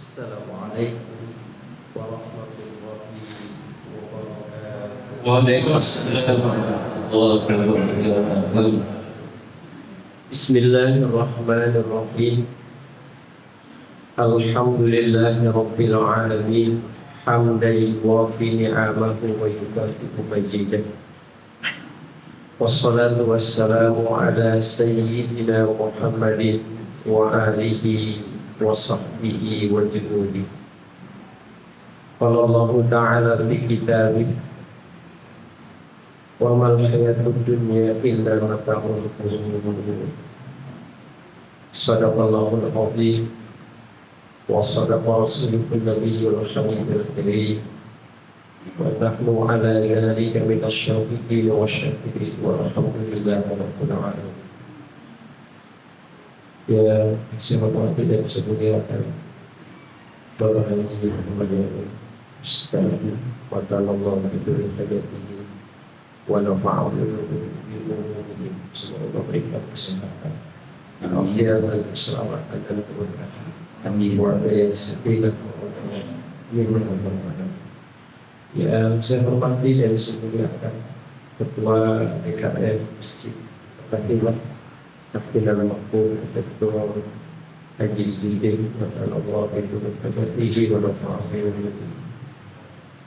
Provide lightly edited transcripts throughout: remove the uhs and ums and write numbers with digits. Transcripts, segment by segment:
Assalamualaikum warahmatullahi wabarakatuh. Waalaikumsalam warahmatullahi wabarakatuh. Bismillahirrahmanirrahim. Alhamdulillahi rabbil alamin. Hamdan yuwafi ni'amahu wa yukafi'u mazidah. Wassalatu wassalamu ala sayyidina Muhammadin wa alihi wa sahbihi wa junudi. Qala Allahu ta'ala fi kitabih, wa mal hayatud dunya illa mata'ul ghurur. Sadaqallahul azim wa sadaqa rasulul nabiyyul karim. Wa nahnu ala dhalika minasy syafi'in wa syakirin walhamdulillahi rabbil alamin. Ya, saya hormati dan saya muliakan Bapak Haji Muhammad Ustaz wa ta'ala biduri hajatihi wa nafa'ahu bihi. Semoga berikan kesehatan, afiat dan keselamatan dan keberkahan. Amin. Keluarga yang setia. Yang saya hormati dan saya muliakan Ketua DKM Masjid Fatihah Akhirnya Makmur Ketua Haji Izzuddin Allah Biduri wa nafa'ahu.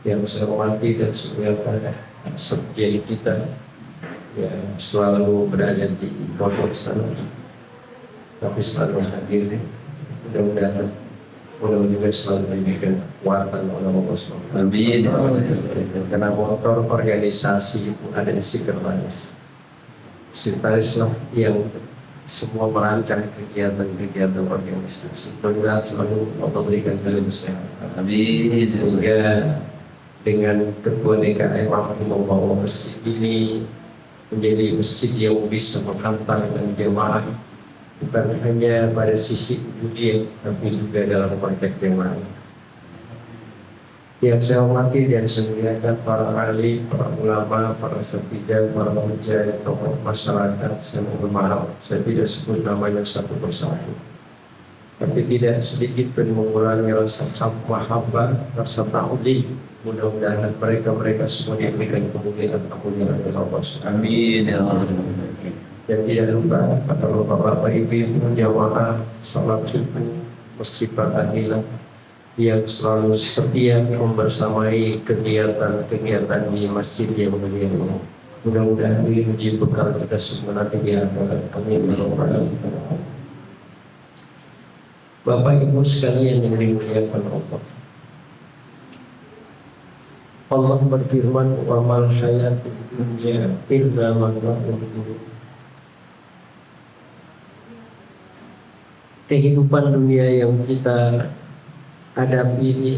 Yang saya hormati dan saya muliakan sekjen kita yang selalu berada di pondok sana tapi selalu hadir. Mudah-mudahan juga selalu diberikan kekuatan oleh Allah SWT. Amin. Karena motor organisasi itu ada di sekretaris. Sekretaris lah yang semua merancang kegiatan-kegiatan organisasi. Mudah-mudahan selalu Allah berikan kesehatan. Amin. Sehingga dengan ketua DKM membawa masjid ini menjadi masjid yang bisa menghantar dan jemaah, bukan hanya pada sisi dunia tapi juga dalam konteks yang lain. Yang saya hormati dan saya muliakan para ahli, para ulama, para satijah, para mujahid, tokoh masyarakat. Saya mohon maaf, saya tidak sebut namanya satu persatu, tapi tidak sedikit pun mengurangi rasa mahabbah, rasa ta'zim. Mudah-mudahan mereka semua diberikan kemuliaan oleh Allah. Amin. Dan tidak lupa pada bapak-bapak ibu jamaah salat subuh Masjid Fatihah yang selalu setia membersamai kegiatan di masjid yang mulia ini. Mudah-mudahan ini menjadi bekal kita semua nanti di akhirat. Amin. Bapak Ibu sekalian yang dimuliakan Allah. Allah berfirman, wa mal hayatud dunya illa mata'ul ghurur. Kehidupan dunia yang kita hadapi ini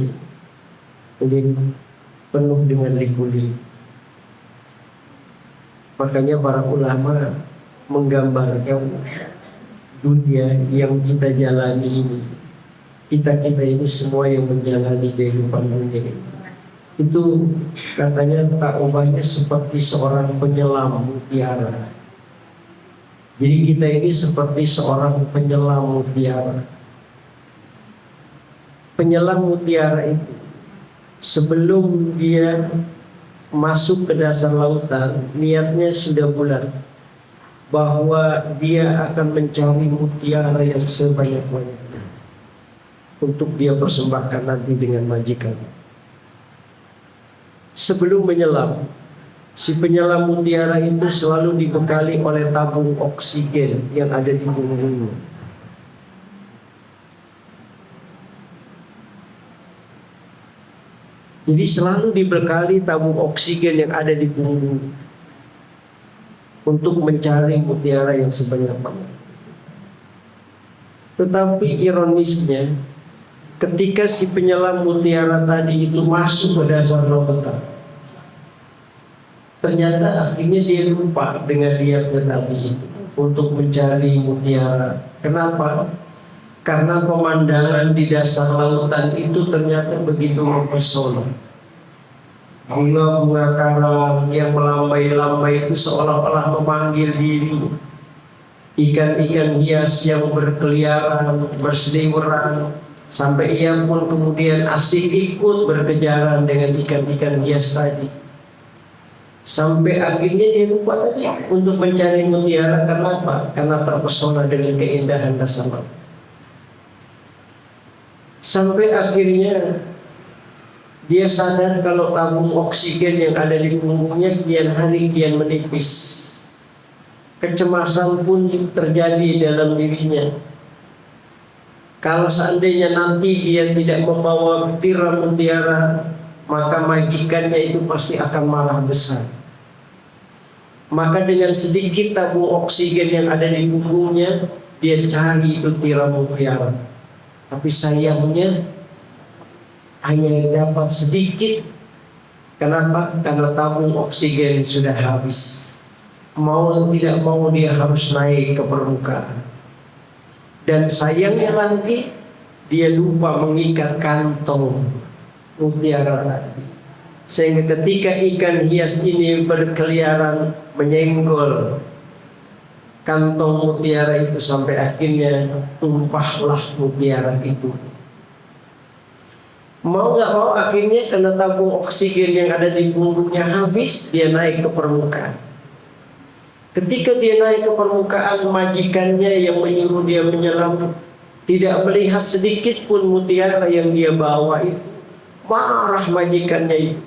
penuh dengan liku-liku. Makanya para ulama menggambarkan dunia yang kita jalani ini, kita ini semua yang menjalani kehidupan dunia ini, itu katanya tak ubahnya seperti seorang penyelam mutiara. Jadi kita ini seperti seorang penyelam mutiara. Penyelam mutiara itu sebelum dia masuk ke dasar lautan, niatnya sudah bulat bahwa dia akan mencari mutiara yang sebanyak-banyaknya untuk dia persembahkan nanti dengan majikan. Sebelum menyelam, si penyelam mutiara itu selalu dibekali oleh tabung oksigen yang ada di punggungnya. Jadi selalu dibekali tabung oksigen yang ada di punggung untuk mencari mutiara yang sebanyak-banyaknya. Tetapi ironisnya, ketika si penyelam mutiara tadi itu masuk ke dasar lautan, ternyata akhirnya dia lupa dengan niatnya tadi itu untuk mencari mutiara. Kenapa? Karena pemandangan di dasar lautan itu ternyata begitu mempesona. Bunga-bunga karang yang melambai-lambai itu seolah-olah memanggil diri. Ikan-ikan hias yang berkeliaran, berseliweran, Sampai ia pun kemudian asik ikut berkejaran dengan ikan-ikan hias tadi. Sampai akhirnya dia lupa tadi untuk mencari mutiara. Kenapa? Karena terpesona dengan keindahan dasar laut. Sampai akhirnya dia sadar kalau tabung oksigen yang ada di punggungnya kian hari kian menipis. Kecemasan pun terjadi dalam dirinya. Kalau seandainya nanti dia tidak membawa tiram mutiara, maka majikannya itu pasti akan marah besar. Maka dengan sedikit tabung oksigen yang ada di punggungnya, dia cari itu tiram mutiara. Tapi sayangnya hanya dapat sedikit. Kenapa? Karena tabung oksigen sudah habis. Mau tidak mau dia harus naik ke permukaan. Dan sayangnya nanti dia lupa mengikat kantong mutiara tadi. Sehingga ketika ikan hias ini berkeliaran menyenggol kantong mutiara itu, sampai akhirnya tumpahlah mutiara itu. Mau gak mau akhirnya karena tabung oksigen yang ada di punggungnya habis, dia naik ke permukaan. Ketika dia naik ke permukaan, majikannya yang menyuruh dia menyelam tidak melihat sedikit pun mutiara yang dia bawa itu. Marah majikannya itu.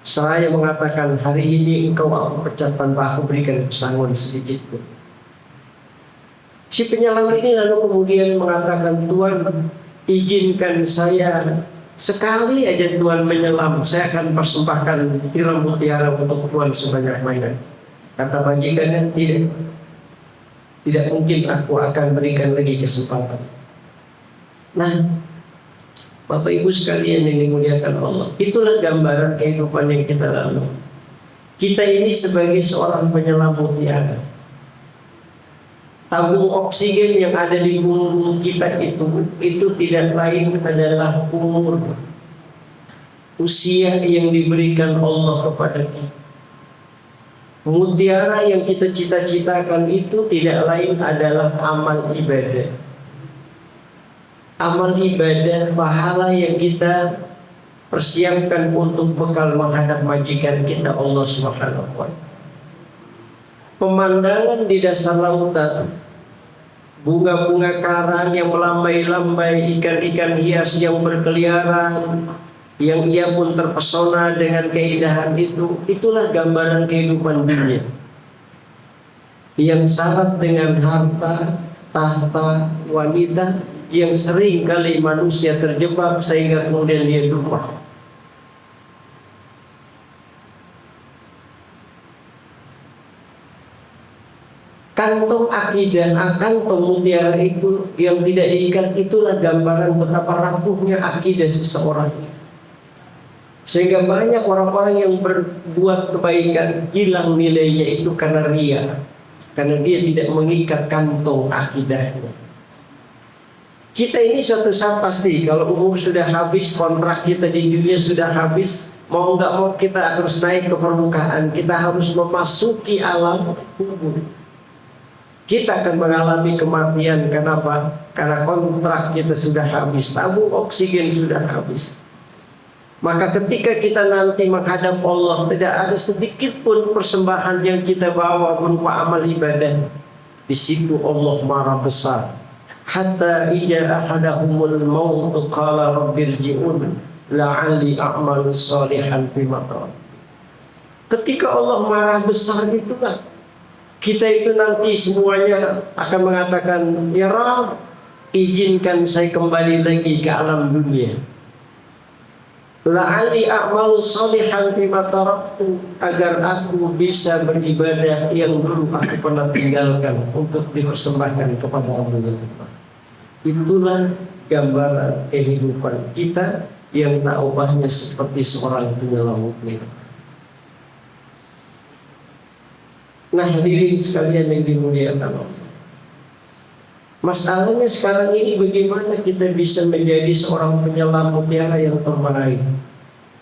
Saya mengatakan, hari ini engkau aku pecat tanpa aku berikan pesangon sedikit pun. Si penyelam ini lalu kemudian mengatakan, Tuhan, izinkan saya sekali aja Tuhan menyelam, saya akan persembahkan tiram mutiara untuk Tuhan sebanyak-banyaknya. Kata majikannya, tidak mungkin aku akan berikan lagi kesempatan. Nah, Bapak Ibu sekalian yang dimuliakan Allah, itulah gambaran kehidupan yang kita lalui. Kita ini sebagai seorang penyelam mutiara. Tabung oksigen yang ada di punggung kita itu tidak lain adalah umur, usia yang diberikan Allah kepada kita. Mutiara yang kita cita-citakan itu tidak lain adalah amal ibadah. Amal ibadah, pahala yang kita persiapkan untuk bekal menghadap majikan kita Allah Subhanahu wa Ta'ala. Pemandangan di dasar lautan, bunga-bunga karang yang melambai-lambai, ikan-ikan hias yang berkeliaran, yang ia pun terpesona dengan keindahan itu, itulah gambaran kehidupan dunia yang syarat dengan harta, tahta, wanita, yang sering kali manusia terjebak sehingga kemudian dia lupa. Kantong akidah, kantong mutiara itu yang tidak diikat, itulah gambaran betapa rapuhnya akidah seseorang. Sehingga banyak orang-orang yang berbuat kebaikan hilang nilainya itu karena ria, karena dia tidak mengikat kantong akidahnya. Kita ini suatu saat pasti kalau umur sudah habis, kontrak kita di dunia sudah habis, mau nggak mau kita harus naik ke permukaan, kita harus memasuki alam kubur. Kita akan mengalami kematian. Kenapa? Karena kontrak kita sudah habis, tabung oksigen sudah habis. Maka ketika kita nanti menghadap Allah, tidak ada sedikit pun persembahan yang kita bawa berupa amal ibadah. Di situ Allah marah besar. Hatta ija ahadahumul maut qala rabbirji'un la'alli a'malu salihan fima tarak. Ketika Allah marah besar itulah kita itu nanti semuanya akan mengatakan, ya Rabb, izinkan saya kembali lagi ke alam dunia. La'ali a'malu salihan fima taraktu, agar aku bisa beribadah yang dulu aku pernah tinggalkan untuk dipersembahkan kepada Allah. Itulah gambaran kehidupan kita yang tak ubahnya seperti seorang penyelam mutiara. Nah, hadirin sekalian yang dimuliakan Allah, masalahnya sekarang ini bagaimana kita bisa menjadi seorang penyelam mutiara yang terbaik,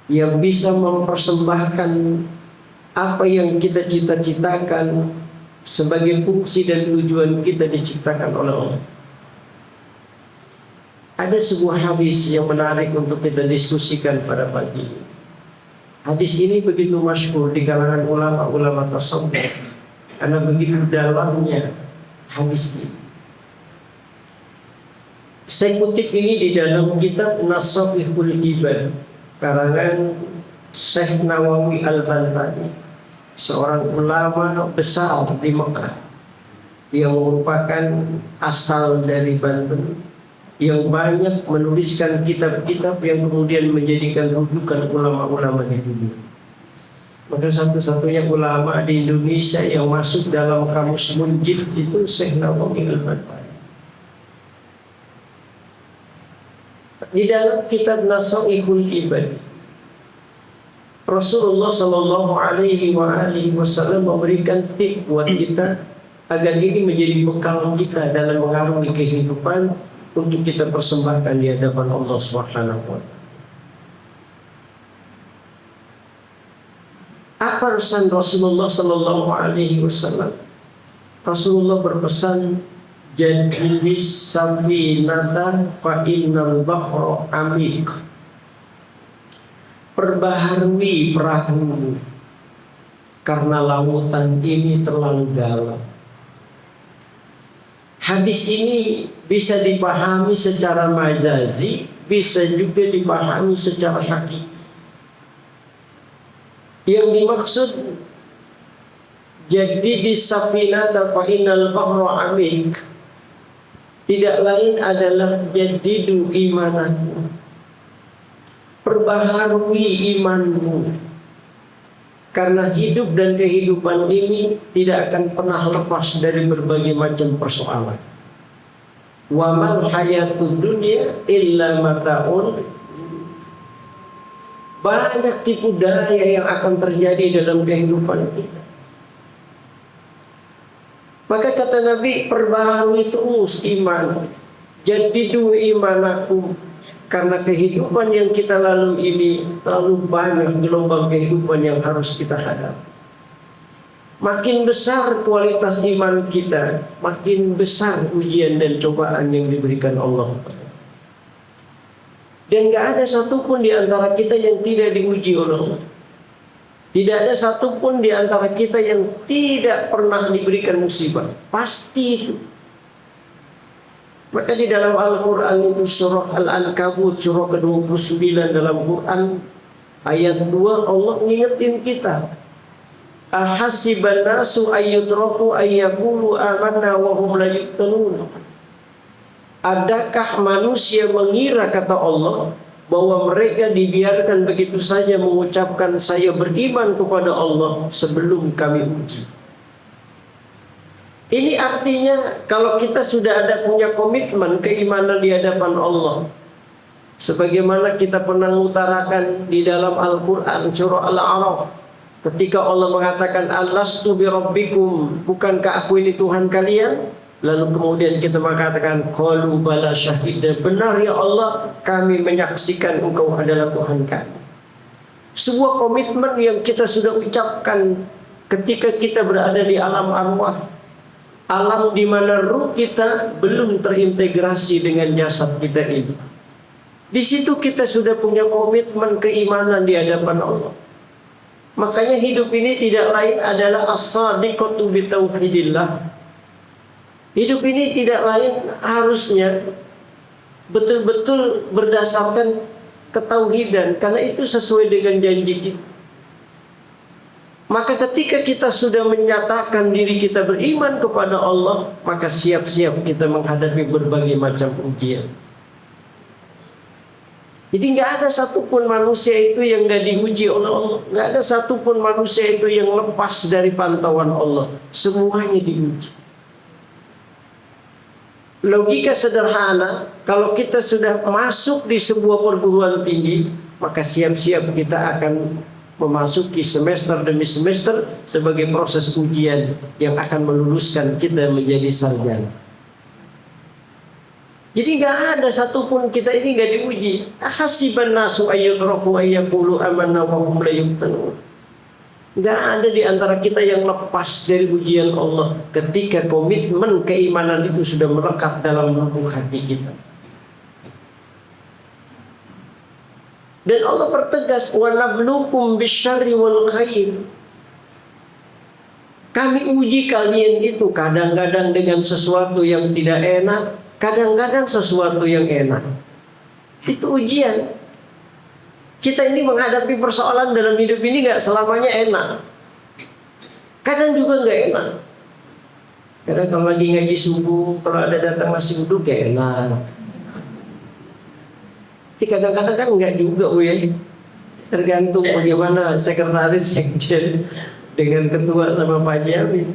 yang bisa mempersembahkan apa yang kita cita-citakan sebagai fungsi dan tujuan kita diciptakan oleh Allah. Ada sebuah hadis yang menarik untuk kita diskusikan pada pagi ini. Hadis ini begitu masyhur di kalangan ulama-ulama tasawuf karena begitu dalamnya hadis ini. Saya kutip ini di dalam kitab Nasabihul Ibad karangan Syekh Nawawi Al-Bantani, seorang ulama besar di Mekah yang merupakan asal dari Banten, yang banyak menuliskan kitab-kitab yang kemudian menjadikan rujukan ulama-ulama di dunia. Maka satu-satunya ulama di Indonesia yang masuk dalam kamus Munjid itu Syekh Nawawi Al-Bantani. Di dalam kitab Nasabihul Ibad, Rasulullah Shallallahu Alaihi Wasallam memberikan tip buat kita agar ini menjadi bekal kita dalam mengarungi kehidupan untuk kita persembahkan di hadapan Allah Subhanahu wa Ta'ala. Apa pesan Rasulullah Shallallahu Alaihi Wasallam? Rasulullah berpesan, jadilis safinata fa innal bahra amik. Perbaharui perahu karena lautan ini terlalu dalam. Hadis ini bisa dipahami secara majazi, bisa juga dipahami secara hakiki. Yang dimaksud jadi di safinata fa innal bahra amik tidak lain adalah jadidu imananmu, perbaharui imanmu, karena hidup dan kehidupan ini tidak akan pernah lepas dari berbagai macam persoalan. Wa mal hayatud dunya illa mataun. Banyak tipu daya yang akan terjadi dalam kehidupan kita. Maka kata Nabi, perbaharui terus iman. Jadidu imanakum. Karena kehidupan yang kita lalui ini terlalu banyak gelombang kehidupan yang harus kita hadapi. Makin besar kualitas iman kita, makin besar ujian dan cobaan yang diberikan Allah. Dan gak ada satupun di antara kita yang tidak diuji oleh Allah. Tidak ada satupun di antara kita yang tidak pernah diberikan musibah. Pasti itu. Maka di dalam Al-Quran itu surah Al-Ankabut surah ke-29 dalam Quran ayat 2 Allah ngingetin kita. Ahasiban nasu ayyudraku ayyakulu amanna wa hum la yuftanun. Adakah manusia mengira, kata Allah, bahwa mereka dibiarkan begitu saja mengucapkan saya beriman kepada Allah sebelum kami uji. Ini artinya kalau kita sudah ada punya komitmen keimanan di hadapan Allah, sebagaimana kita pernah mengutarakan di dalam Al-Quran surah Al-A'raf, ketika Allah mengatakan alastu bi rabbikum, bukankah aku ini Tuhan kalian? Lalu kemudian kita mengatakan qalu bala syahida, benar ya Allah, kami menyaksikan engkau adalah Tuhan kami. Sebuah komitmen yang kita sudah ucapkan ketika kita berada di alam arwah, alam di mana ruh kita belum terintegrasi dengan jasad kita ini. Di situ kita sudah punya komitmen keimanan di hadapan Allah. Makanya hidup ini tidak lain adalah as-sadiqatu bi tauhidillah. Hidup ini tidak lain harusnya betul-betul berdasarkan ketauhidan, karena itu sesuai dengan janji kita. Maka ketika kita sudah menyatakan diri kita beriman kepada Allah, maka siap-siap kita menghadapi berbagai macam ujian. Jadi nggak ada satupun manusia itu yang nggak diuji oleh Allah. Nggak ada satupun manusia itu yang lepas dari pantauan Allah. Semuanya diuji. Logika sederhana, kalau kita sudah masuk di sebuah perguruan tinggi, maka siap-siap kita akan memasuki semester demi semester sebagai proses ujian yang akan meluluskan kita menjadi sarjana. Jadi nggak ada satupun kita ini nggak diuji. Ahasiban nasu ayyudraku ayyaqulu amanna wa hum la yuftanun. Nggak ada di antara kita yang lepas dari ujian Allah ketika komitmen keimanan itu sudah melekat dalam lubuk hati kita. Dan Allah pertegas, wa nabluukum bisyarri wal khair. Kami uji kalian itu kadang-kadang dengan sesuatu yang tidak enak, kadang-kadang sesuatu yang enak. Itu ujian. Kita ini menghadapi persoalan dalam hidup ini gak selamanya enak. Kadang juga gak enak. Kadang kalau lagi ngaji subuh, kalau ada datang nasi uduk ya enak. Tapi kadang-kadang kan enggak juga, ya. Tergantung bagaimana sekretaris sekjen dengan ketua sama Pak Jamin.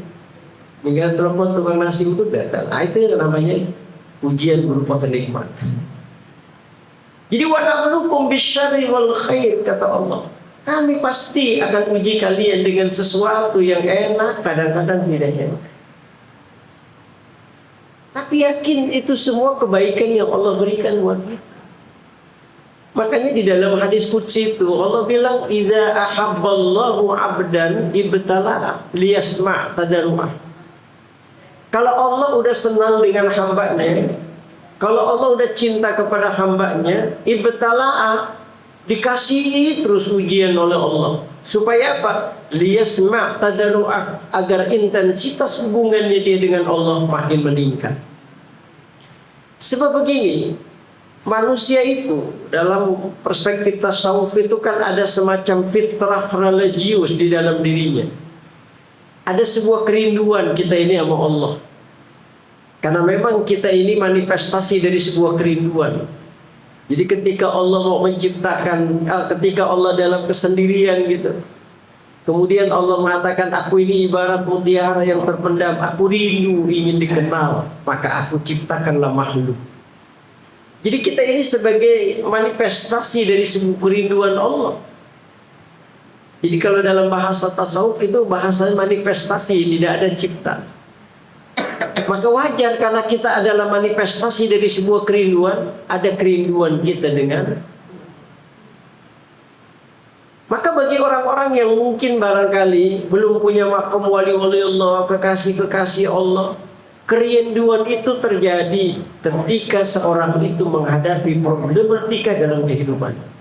Hingga telepon tukang nasi uduk datang. Nah, itu yang namanya ujian berupa kenikmatan. Jadi wa nabluukum bisyarri wal khair, kata Allah. Kami pasti akan uji kalian dengan sesuatu yang enak, kadang-kadang tidak enak. Tapi yakin itu semua kebaikan yang Allah berikan buat kita. Makanya di dalam hadis qudsi itu Allah bilang, "Idza ahabballahu 'abdan ibtala'a liyasma' tadarru'ah." Kalau Allah udah senang dengan hambanya, kalau Allah udah cinta kepada hambanya, ibtala'a, dikasih terus ujian oleh Allah. Supaya apa? Liyasma' tadarru'ah, agar intensitas hubungannya dia dengan Allah makin meningkat. Sebab begini, manusia itu dalam perspektif tasawuf itu kan ada semacam fitrah religius di dalam dirinya. Ada sebuah kerinduan kita ini sama Allah. Karena memang kita ini manifestasi dari sebuah kerinduan. Jadi ketika Allah mau menciptakan, ketika Allah dalam kesendirian gitu, kemudian Allah mengatakan, aku ini ibarat mutiara yang terpendam, aku rindu ingin dikenal, maka aku ciptakanlah makhluk. Jadi kita ini sebagai manifestasi dari sebuah kerinduan Allah. Jadi kalau dalam bahasa tasawuf itu bahasa manifestasi, tidak ada cipta. Maka wajar karena kita adalah manifestasi dari sebuah kerinduan, ada kerinduan kita dengan. Maka bagi orang-orang yang mungkin barangkali belum punya makam wali-wali Allah, kekasih-kekasih Allah, kerinduan itu terjadi ketika seorang itu menghadapi problematika dalam kehidupan.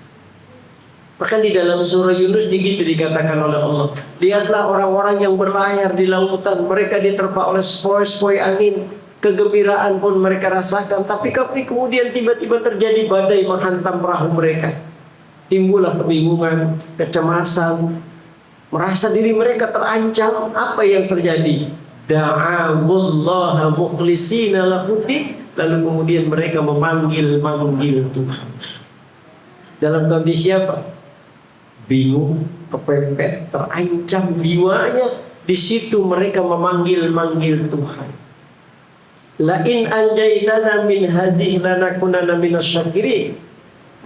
Bahkan di dalam surah Yunus begitu dikatakan oleh Allah, lihatlah orang-orang yang berlayar di lautan, mereka diterpa oleh sepoi-sepoi angin, kegembiraan pun mereka rasakan, tapi kemudian tiba-tiba terjadi badai menghantam perahu mereka. Timbullah kebingungan, kecemasan, merasa diri mereka terancam. Apa yang terjadi? Da'abullaha mukhlishina lahuddin, lalu kemudian mereka memanggil Tuhan. Dalam kondisi apa? Bingung, kepepet, terancam jiwanya. Di situ mereka memanggil Tuhan. La in anjaitana min hadhihi lanakunanna minasyakirin.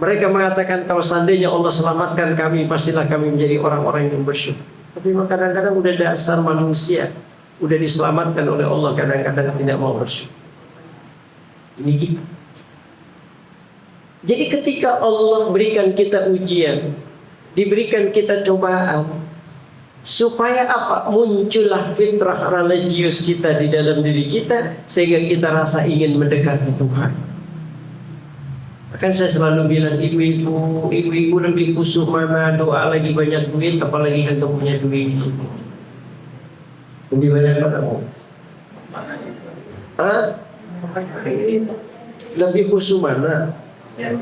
Mereka mengatakan kalau seandainya Allah selamatkan kami, pastilah kami menjadi orang-orang yang bersyukur. Tapi kadang-kadang udah dasar manusia, udah diselamatkan oleh Allah, kadang-kadang tidak mau bersyukur. Ini gitu. Jadi ketika Allah berikan kita ujian, diberikan kita cobaan, supaya apa? Muncullah fitrah religius kita di dalam diri kita, sehingga kita rasa ingin mendekati Tuhan. Kan saya selalu bilang, ibu-ibu lebih khusyuk mana doa lagi banyak duit, apalagi kagak punya duit. Lebih banyak mana? Lebih khusyuk mana? Ya,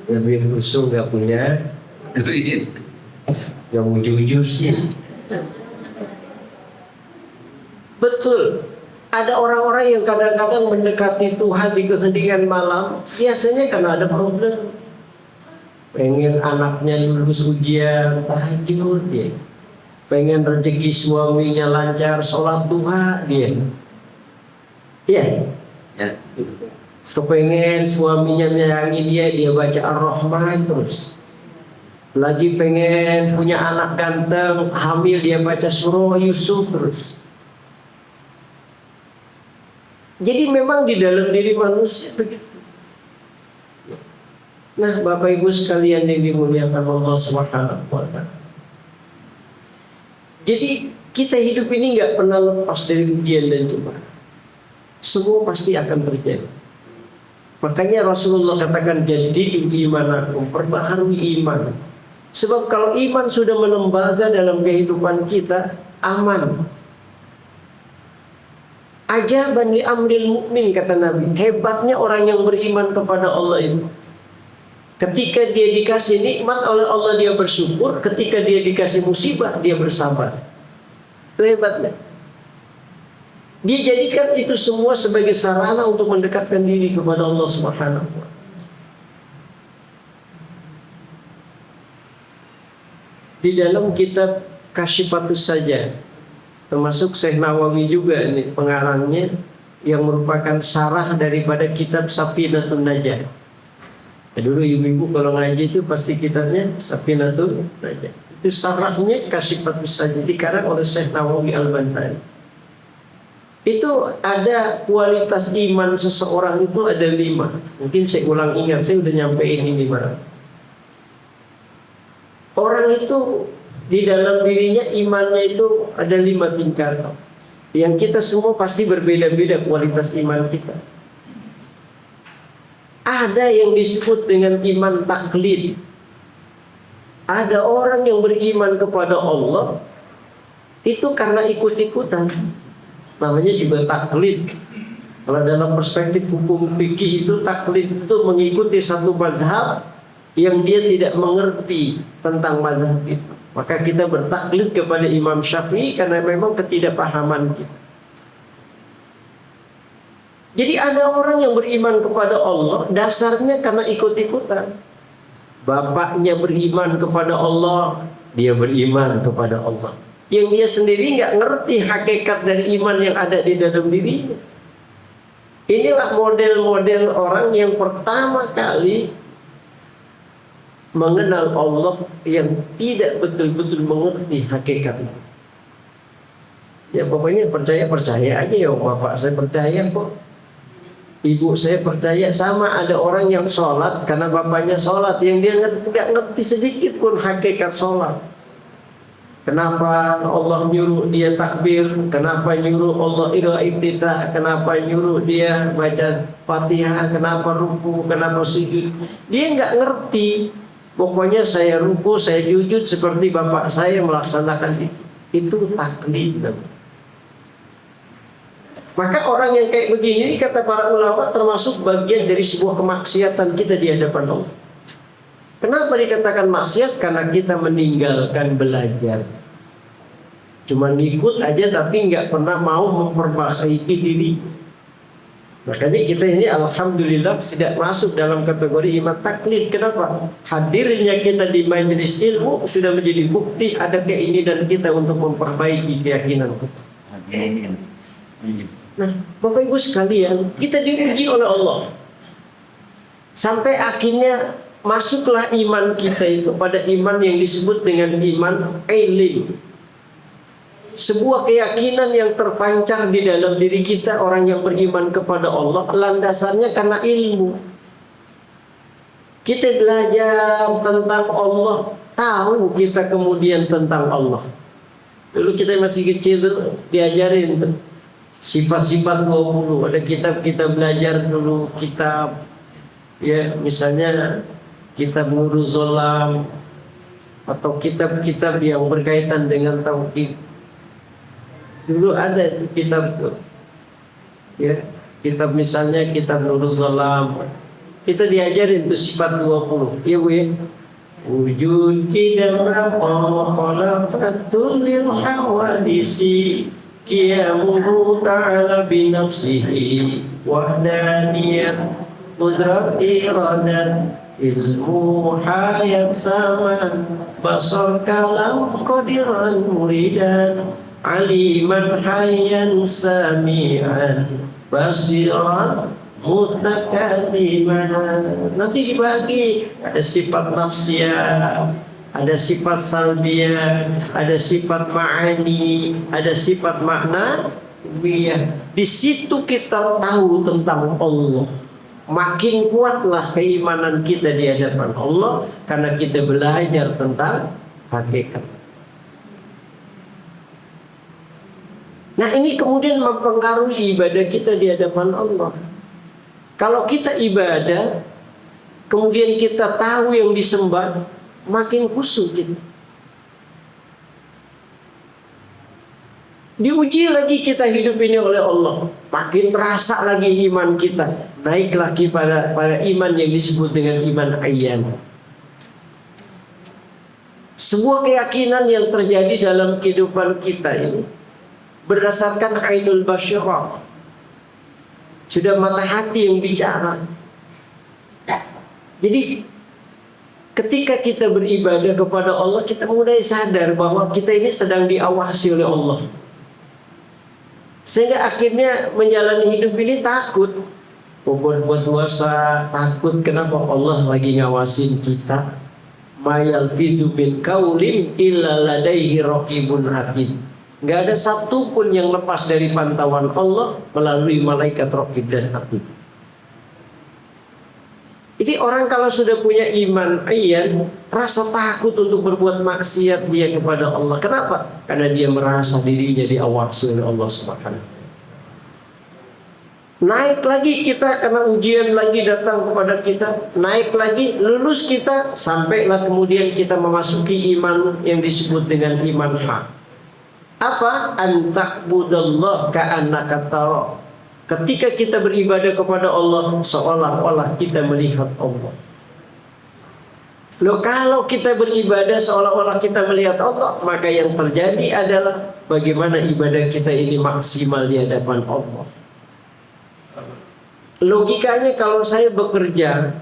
lebih khusyuk nggak punya duit. Yang mau jujur sih. Betul. Ada orang-orang yang kadang-kadang mendekati Tuhan di keheningan malam, biasanya karena ada problem. Pengen anaknya lulus ujian, tahajud dia. Pengen rezeki suaminya lancar, sholat duha dia. Iya. Ya. Kepengen suaminya menyayangi dia baca Ar-Rahman terus. Lagi pengen punya anak ganteng, hamil, dia baca surah Yusuf terus. Jadi memang di dalam diri manusia begitu. Nah, Bapak Ibu sekalian yang dimuliakan Allah Subhanahu wa Ta'ala. Jadi kita hidup ini nggak pernah lepas dari ujian dan cobaan. Semua pasti akan terjadi. Makanya Rasulullah katakan jadidu imanakum, perbaharui iman. Sebab kalau iman sudah melembaga dalam kehidupan kita, aman. Ajaban li amril mukmin, kata Nabi. Hebatnya orang yang beriman kepada Allah itu. Ketika dia dikasih nikmat oleh Allah, dia bersyukur. Ketika dia dikasih musibah, dia bersabar. Itu hebatnya. Dia jadikan itu semua sebagai sarana untuk mendekatkan diri kepada Allah Subhanahu wa Ta'ala. Di dalam kitab Kasyifatus Saja, termasuk Syekh Nawawi juga ini pengarangnya, yang merupakan sarah daripada kitab Safinatun Najah. Dulu ibu-ibu kalau ngaji itu pasti kitabnya Safinatun Najah. Itu sarahnya Kasyifatus Saja, dikarang oleh Syekh Nawawi Al-Bantani. Itu ada kualitas iman seseorang itu ada 5. Mungkin saya ulang ingat, saya udah nyampein ini barang. Orang itu di dalam dirinya imannya itu ada 5 tingkatan. Yang kita semua pasti berbeda-beda kualitas iman kita. Ada yang disebut dengan iman taklid. Ada orang yang beriman kepada Allah itu karena ikut-ikutan. Namanya juga taklid. Kalau dalam perspektif hukum fikih itu taklid itu mengikuti satu mazhab yang dia tidak mengerti tentang mazhab itu. Maka kita bertaklid kepada Imam Syafi'i karena memang ketidakpahaman kita. Jadi ada orang yang beriman kepada Allah dasarnya karena ikut-ikutan. Bapaknya beriman kepada Allah, dia beriman kepada Allah. Yang dia sendiri nggak ngerti hakikat dari iman yang ada di dalam dirinya. Inilah model-model orang yang pertama kali mengenal Allah yang tidak betul-betul mengerti hakikat itu. Ya pokoknya percaya aja ya, bapak saya percaya kok, ibu saya percaya. Sama ada orang yang sholat karena bapaknya sholat, yang dia nggak ngerti sedikit pun hakikat sholat. Kenapa Allah nyuruh dia takbir? Kenapa nyuruh Allah iftitah? Kenapa nyuruh dia baca Fatihah? Kenapa ruku? Kenapa sujud? Dia nggak ngerti. Pokoknya saya ruku, saya sujud seperti bapak saya melaksanakan itu. Itu taklid. Maka orang yang kayak begini, kata para ulama, termasuk bagian dari sebuah kemaksiatan kita di hadapan Allah. Kenapa dikatakan maksiat? Karena kita meninggalkan belajar. Cuma ngikut aja tapi nggak pernah mau memperbaiki diri. Makanya kita ini alhamdulillah tidak masuk dalam kategori iman taklid. Kenapa? Hadirnya kita di majelis ilmu sudah menjadi bukti ada keinginan kita untuk memperbaiki keyakinan kita. Nah, Bapak Ibu sekalian, kita diuji oleh Allah. Sampai akhirnya masuklah iman kita itu pada iman yang disebut dengan iman ilim. Sebuah keyakinan yang terpancar di dalam diri kita, orang yang beriman kepada Allah, landasannya karena ilmu. Kita belajar tentang Allah, tahu kita kemudian tentang Allah. Dulu kita masih kecil diajarin sifat-sifat 20. Ada kitab kita belajar dulu, kitab ya misalnya kitab Nurul Zolam atau kitab-kitab yang berkaitan dengan tauhid. Dulu ada kitab ya, kitab misalnya kitab Nurul Zolam. Kita diajarin itu sifat 20. Iya Bu ya. Wujud kidamra khalafatul lil hawadisi qiyamuhu ta'ala binafsihi wahdaniyah qudrat iradat ilmu hayat sama basar kalam qadiran muridan aliman hayyan sami'an basiran mutakaliman. Nanti dibagi, ada sifat nafsiyah, ada sifat salbiyah, ada sifat ma'ani, ada sifat makna. Di situ kita tahu tentang Allah. Makin kuatlah keimanan kita di hadapan Allah karena kita belajar tentang hakikat. Nah ini kemudian mempengaruhi ibadah kita di hadapan Allah. Kalau kita ibadah, kemudian kita tahu yang disembah, makin khusyuk kita. Diuji lagi kita hidup ini oleh Allah, makin terasa lagi iman kita, naik lagi pada iman yang disebut dengan iman ayyan. Semua keyakinan yang terjadi dalam kehidupan kita ini berdasarkan ainul basyarah, sudah mata hati yang bicara. Jadi ketika kita beribadah kepada Allah, kita mulai sadar bahwa kita ini sedang diawasi oleh Allah. Sehingga akhirnya menjalani hidup ini takut. Buat dosa, takut kenapa Allah lagi ngawasin kita. Ma yalfizu min qaulin illa ladaihi raqibun atid. Gak ada satupun yang lepas dari pantauan Allah melalui malaikat raqib dan atid. Jadi orang kalau sudah punya iman ayyan, rasa takut untuk berbuat maksiat dia kepada Allah. Kenapa? Karena dia merasa dirinya diawasi oleh Allah Subhanahu. Naik lagi kita karena ujian lagi datang kepada kita. Naik lagi, lulus kita, sampailah kemudian kita memasuki iman yang disebut dengan iman hak. Apa? Antakbudallah ka'annaka tara. Ketika kita beribadah kepada Allah, seolah-olah kita melihat Allah. Loh, kalau kita beribadah seolah-olah kita melihat Allah, maka yang terjadi adalah bagaimana ibadah kita ini maksimal di hadapan Allah. Logikanya kalau saya bekerja,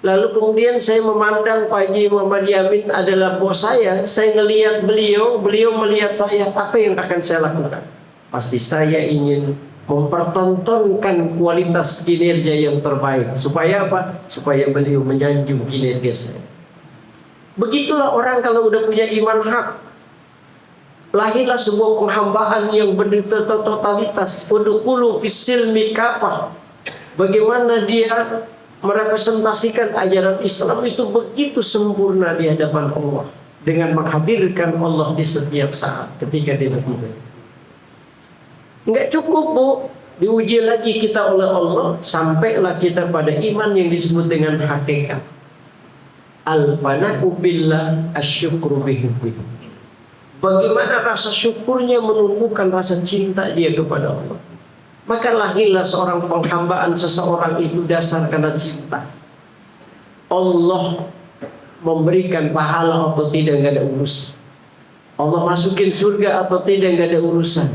lalu kemudian saya memandang Pak Haji Muhammad Yamin adalah bos saya ngelihat beliau melihat saya, apa yang akan saya lakukan? Pasti saya ingin mempertontonkan kualitas kinerja yang terbaik. Supaya apa? Supaya beliau menyanjung kinerja saya. Begitulah orang kalau udah punya iman hak. Lahirlah sebuah penghambaan yang bertotalitas. Udkhulu fis-silmi kafah. Bagaimana dia merepresentasikan ajaran Islam itu begitu sempurna di hadapan Allah, dengan menghadirkan Allah di setiap saat ketika dia beribadah. Enggak cukup, Bu, diuji lagi kita oleh Allah, sampailah kita pada iman yang disebut dengan hakikat. Al-fana'u billah asyukru bihi. Bagaimana rasa syukurnya menumbuhkan rasa cinta dia kepada Allah. Maka lahirlah seorang penghambaan seseorang itu dasar karena cinta. Allah memberikan pahala atau tidak, nggak ada urusan. Allah masukin surga atau tidak, nggak ada urusan.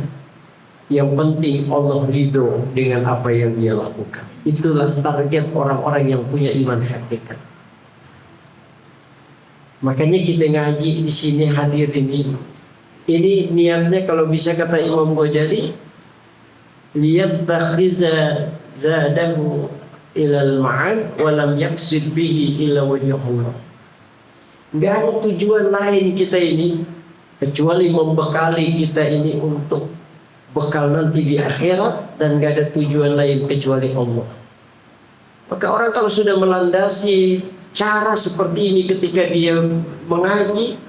Yang penting Allah ridho dengan apa yang dia lakukan. Itulah target orang-orang yang punya iman hakikat. Makanya kita ngaji di sini, hadir ini. Ini niatnya kalau bisa kata Imam Ghazali, liyatakhiza zadahu ilal ma'ad walam yaqsid bihi illa wajhullah. Gak ada tujuan lain kita ini kecuali membekali kita ini untuk bekal nanti di akhirat, dan gak ada tujuan lain kecuali Allah. Maka orang kalau sudah melandasi cara seperti ini ketika dia mengaji,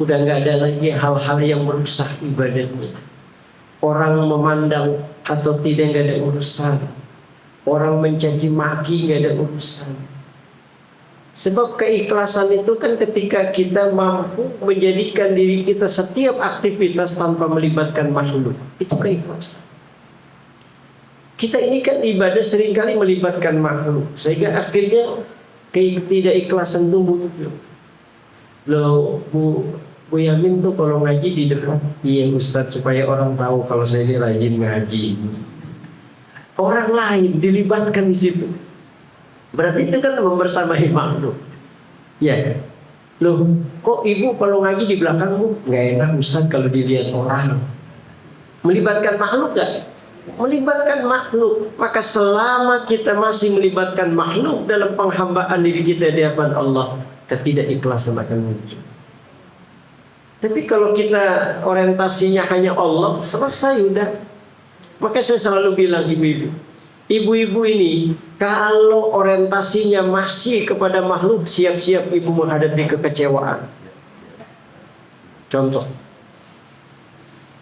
udah gak ada lagi hal-hal yang merusak ibadahnya. Orang memandang atau tidak, nggak ada urusan. Orang mencaci maki, nggak ada urusan. Sebab keikhlasan itu kan ketika kita mampu menjadikan diri kita setiap aktivitas tanpa melibatkan makhluk. Itu keikhlasan. Kita ini kan ibadah seringkali melibatkan makhluk, sehingga akhirnya ketidakikhlasan itu muncul. Loh, Bu Yamin tuh kalau ngaji di depan, iya Ustadz, supaya orang tahu kalau saya ini rajin ngaji. Orang lain dilibatkan di situ, berarti itu kan membersamai makhluk. Ya, loh, kok ibu kalau ngaji di belakang Bu? Nggak enak Ustadz kalau dilihat orang. Melibatkan makhluk gak? Melibatkan makhluk. Maka selama kita masih melibatkan makhluk dalam penghambaan diri kita di hadapan Allah, ketidakikhlasan akan muncul. Tapi kalau kita orientasinya hanya Allah, selesai udah. Maka saya selalu bilang ibu-ibu ini kalau orientasinya masih kepada makhluk, siap-siap ibu menghadapi kekecewaan. Contoh,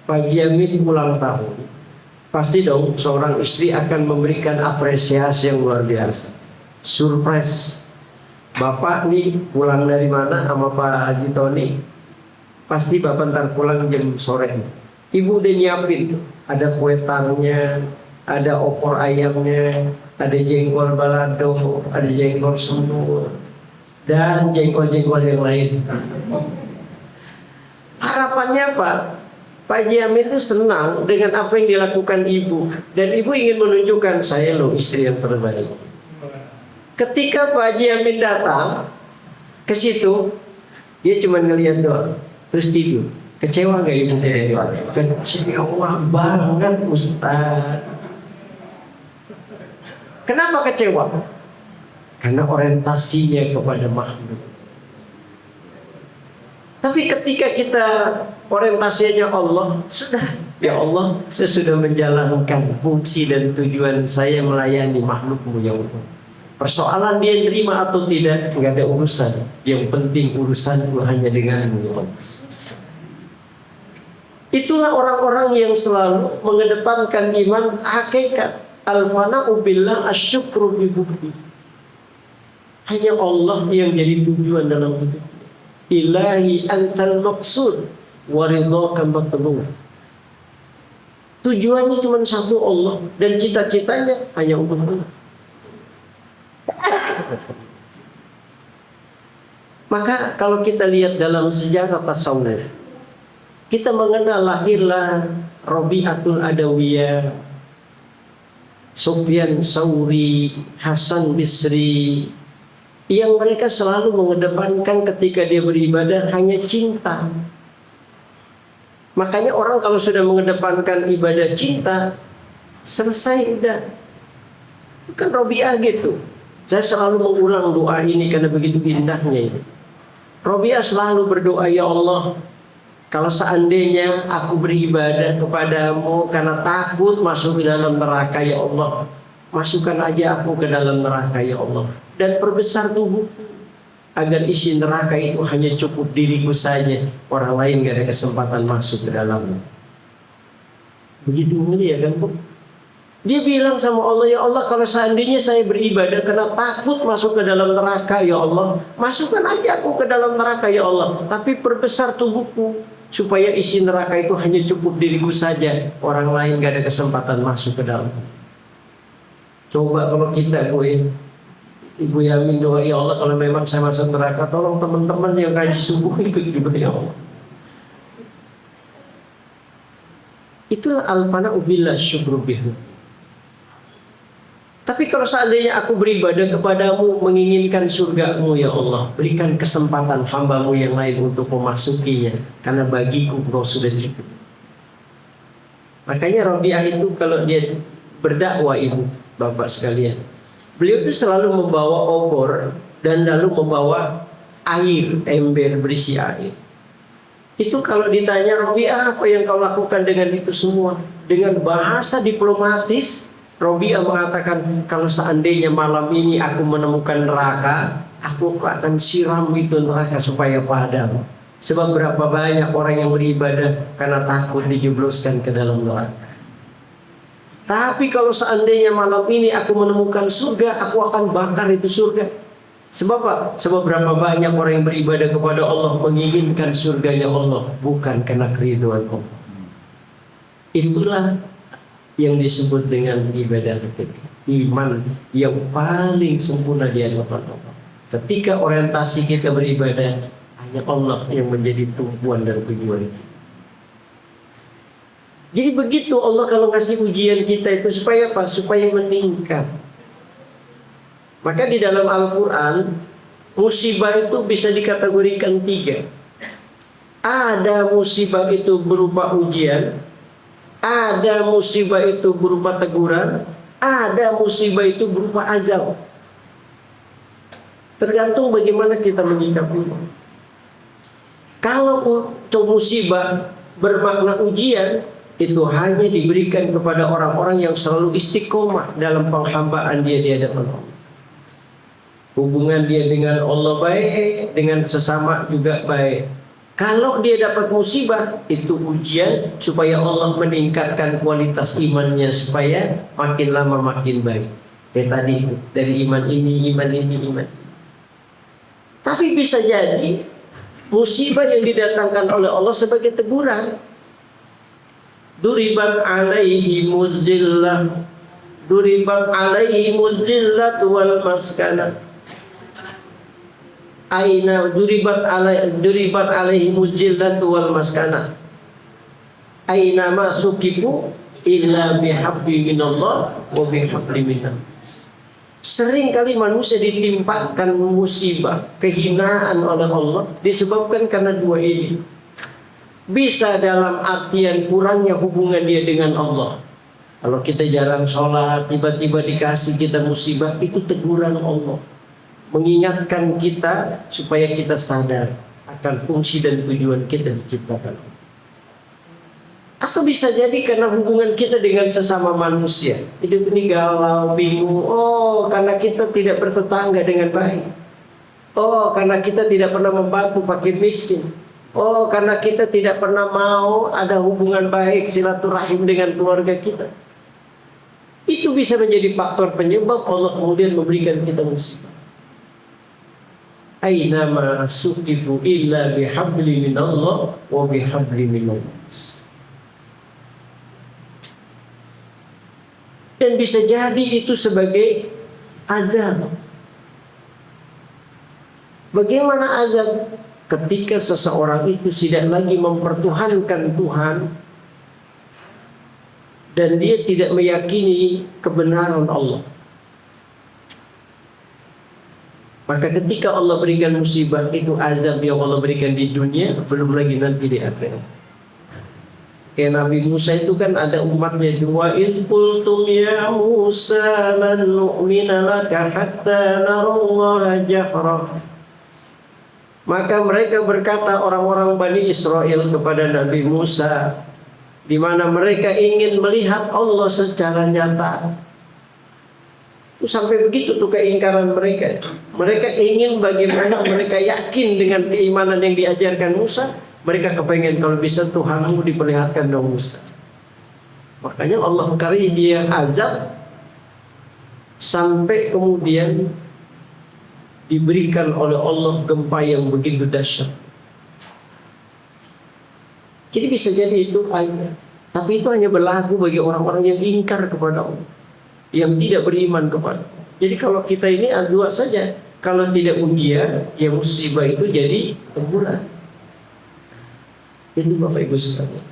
Pak Yamin ulang tahun, Pasti dong seorang istri akan memberikan apresiasi yang luar biasa. Surprise. Bapak nih pulang dari mana sama Pak Haji Tony? Pasti bapak ntar pulang jam sore. Ibu udah nyiapin tuh. Ada kue tangnya, ada opor ayamnya, ada jengkol balado, ada jengkol semur, dan jengkol-jengkol yang lain. Harapannya apa? Pak Haji Amin itu senang dengan apa yang dilakukan ibu. Dan ibu ingin menunjukkan saya loh istri yang terbaik. Ketika Pak Haji Amin datang ke situ, dia cuma ngelihat doang, terus tidur. Kecewa gak ibu saya? Kecewa banget Ustaz. Kenapa kecewa? Karena orientasinya kepada makhluk. Tapi ketika kita orientasinya Allah, sudah, ya Allah, saya sudah menjalankan fungsi dan tujuan saya melayani makhlukmu ya Allah. Persoalan dia terima atau tidak, nggak ada urusan. Yang penting urusanku hanya denganmu ya Allah. Itulah orang-orang yang selalu mengedepankan iman hakikat. Al-fana'u billah asyukru bihubbi. Hanya Allah yang jadi tujuan dalam hidup. Ilahi antal maqsud waridhaka matlub. Tujuannya cuma satu Allah dan cita-citanya hanya untuk Allah. Maka kalau kita lihat dalam sejarah tasawuf, kita mengenal lahirlah Rabi'atul Adawiyah, Sufyan Tsauri, Hasan Bisri, yang mereka selalu mengedepankan ketika dia beribadah hanya cinta. Makanya orang kalau sudah mengedepankan ibadah cinta, selesai udah. Kan Robiah gitu. Saya selalu mengulang doa ini karena begitu indahnya ini. Robiah selalu berdoa, ya Allah, kalau seandainya aku beribadah kepadamu karena takut masuk ke dalam neraka ya Allah, masukkan aja aku ke dalam neraka ya Allah. Dan perbesar tubuhku agar isi neraka itu hanya cukup diriku saja, orang lain gak ada kesempatan masuk ke dalamnya. Begitu mulia kan Bu? Dia bilang sama Allah, ya Allah, kalau seandainya saya beribadah karena takut masuk ke dalam neraka ya Allah, masukkan aja aku ke dalam neraka ya Allah. Tapi perbesar tubuhku supaya isi neraka itu hanya cukup diriku saja, orang lain gak ada kesempatan masuk ke dalam. Coba kalau kita Ibu Yamin doa, ya Allah, kalau memang saya masuk neraka, tolong teman-teman yang ngaji subuh ikut juga ya Allah. Itulah al-fana'u billah syukru bihu. Tapi kalau seandainya aku beribadah kepadamu, menginginkan surgamu ya Allah, berikan kesempatan hambamu yang lain untuk memasukinya, karena bagiku kau sudah cukup. Makanya Rabi'ah itu kalau dia berdakwah, ibu bapak sekalian, beliau itu selalu membawa obor dan lalu membawa air, ember berisi air. Itu kalau ditanya, Rabi'ah, apa yang kau lakukan dengan itu semua? Dengan bahasa diplomatis, Rabi'ah mengatakan, kalau seandainya malam ini aku menemukan neraka, aku akan siram itu neraka supaya padam. Sebab berapa banyak orang yang beribadah karena takut dijebloskan ke dalam neraka. Tapi kalau seandainya malam ini aku menemukan surga, aku akan bakar itu surga. Sebab apa? Sebab berapa banyak orang yang beribadah kepada Allah menginginkan surganya Allah, bukan karena keridhaan Allah. Itulah yang disebut dengan ibadah iman yang paling sempurna di hadapan Allah. Ketika orientasi kita beribadah, hanya Allah yang menjadi tumpuan dan tujuan. Jadi begitu Allah kalau ngasih ujian kita itu supaya apa? Supaya meningkat. Maka di dalam Al-Quran, musibah itu bisa dikategorikan 3. Ada musibah itu berupa ujian, ada musibah itu berupa teguran, ada musibah itu berupa azab. Tergantung bagaimana kita menyikapinya. Kalau musibah bermakna ujian, itu hanya diberikan kepada orang-orang yang selalu istiqomah dalam penghambaan dia di hadapan Allah. Hubungan dia dengan Allah baik, dengan sesama juga baik. Kalau dia dapat musibah, itu ujian supaya Allah meningkatkan kualitas imannya supaya makin lama makin baik. Kayak tadi itu, dari iman ini, iman ini, iman. Tapi bisa jadi musibah yang didatangkan oleh Allah sebagai teguran. Duribat alaihimuz zillah, duribat alaihimuz zillah wal maskanah. Aina duribat alaihimuz zillah wal maskanah. Aina ma sukibu illa bihabli minallah wa bihabli minnas. Sering kali manusia ditimpakan musibah, kehinaan oleh Allah disebabkan karena dua ini. Bisa dalam artian kurangnya hubungan dia dengan Allah. Kalau kita jarang sholat, tiba-tiba dikasih kita musibah, itu teguran Allah. Mengingatkan kita supaya kita sadar akan fungsi dan tujuan kita diciptakan. Atau bisa jadi karena hubungan kita dengan sesama manusia. Hidup ini galau, bingung. Oh, karena kita tidak bertetangga dengan baik. Oh, karena kita tidak pernah membantu fakir miskin. Oh, karena kita tidak pernah mau ada hubungan baik, silaturahim dengan keluarga kita. Itu bisa menjadi faktor penyebab Allah kemudian memberikan kita musibah. Aina ma suqibu illa bihabli minallah wa bihabli minnas. Dan bisa jadi itu sebagai azab. Bagaimana azab? Ketika seseorang itu tidak lagi mempertuhankan Tuhan dan dia tidak meyakini kebenaran Allah. Maka ketika Allah berikan musibah, itu azab yang Allah berikan di dunia, belum lagi nanti di akhirat. Kayak Nabi Musa itu kan ada umatnya, wa idh qultum ya Musa lan nu'mina laka hatta narallaha jahra. Maka mereka berkata, orang-orang Bani Israel kepada Nabi Musa, di mana mereka ingin melihat Allah secara nyata. Sampai begitu tuh keingkaran mereka. Mereka ingin bagaimana mereka yakin dengan keimanan yang diajarkan Musa. Mereka kepengen kalau bisa Tuhanmu diperlihatkan dong Musa. Makanya Allah kari dia azab sampai kemudian diberikan oleh Allah gempa yang begitu dahsyat. Jadi bisa jadi itu ayat. Tapi itu hanya berlaku bagi orang-orang yang ingkar kepada Allah, yang tidak beriman kepada Allah. Jadi kalau kita ini dua saja. Kalau tidak ujian, ya musibah itu jadi teguran. Itu Bapak Ibu sekalian.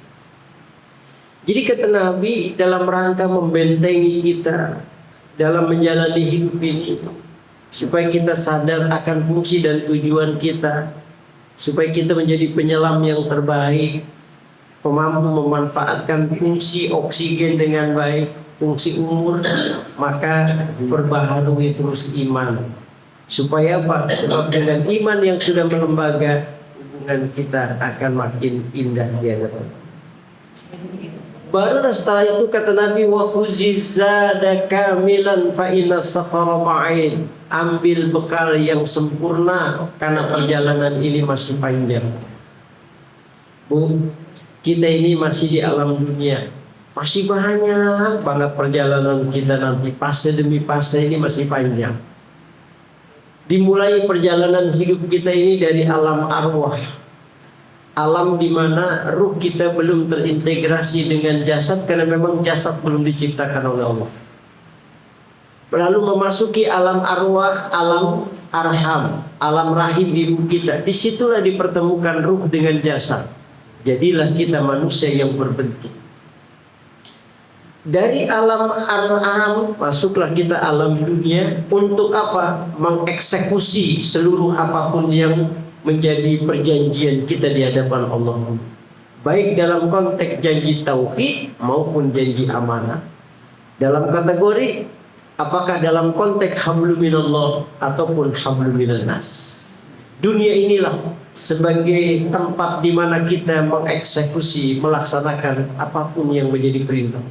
Jadi kata Nabi, dalam rangka membentengi kita dalam menjalani hidup ini, supaya kita sadar akan fungsi dan tujuan kita, supaya kita menjadi penyelam yang terbaik, mampu memanfaatkan fungsi oksigen dengan baik, fungsi umur, maka perbaharui terus iman. Supaya apa? Sebab dengan iman yang sudah melembaga, hubungan kita akan makin indah di hadapan. Baru setelah itu kata Nabi, wa khuzizada kamilan fa inna safara ba'id. Ambil bekal yang sempurna karena perjalanan ini masih panjang. Bu, kita ini masih di alam dunia. Masih banyak banget perjalanan kita nanti. Fase demi fase ini masih panjang. Dimulai perjalanan hidup kita ini dari alam arwah. Alam di mana ruh kita belum terintegrasi dengan jasad karena memang jasad belum diciptakan oleh Allah. Lalu memasuki alam arwah, alam arham, alam rahim ibu kita. Disitulah dipertemukan ruh dengan jasad. Jadilah kita manusia yang berbentuk. Dari alam arham masuklah kita alam dunia. Untuk apa? Mengeksekusi seluruh apapun yang menjadi perjanjian kita di hadapan Allah, baik dalam konteks janji tauhid maupun janji amanah. Dalam kategori apakah dalam konteks hablum minallah ataupun hablum minannas. Dunia inilah sebagai tempat di mana kita mengeksekusi, melaksanakan apapun yang menjadi perintah.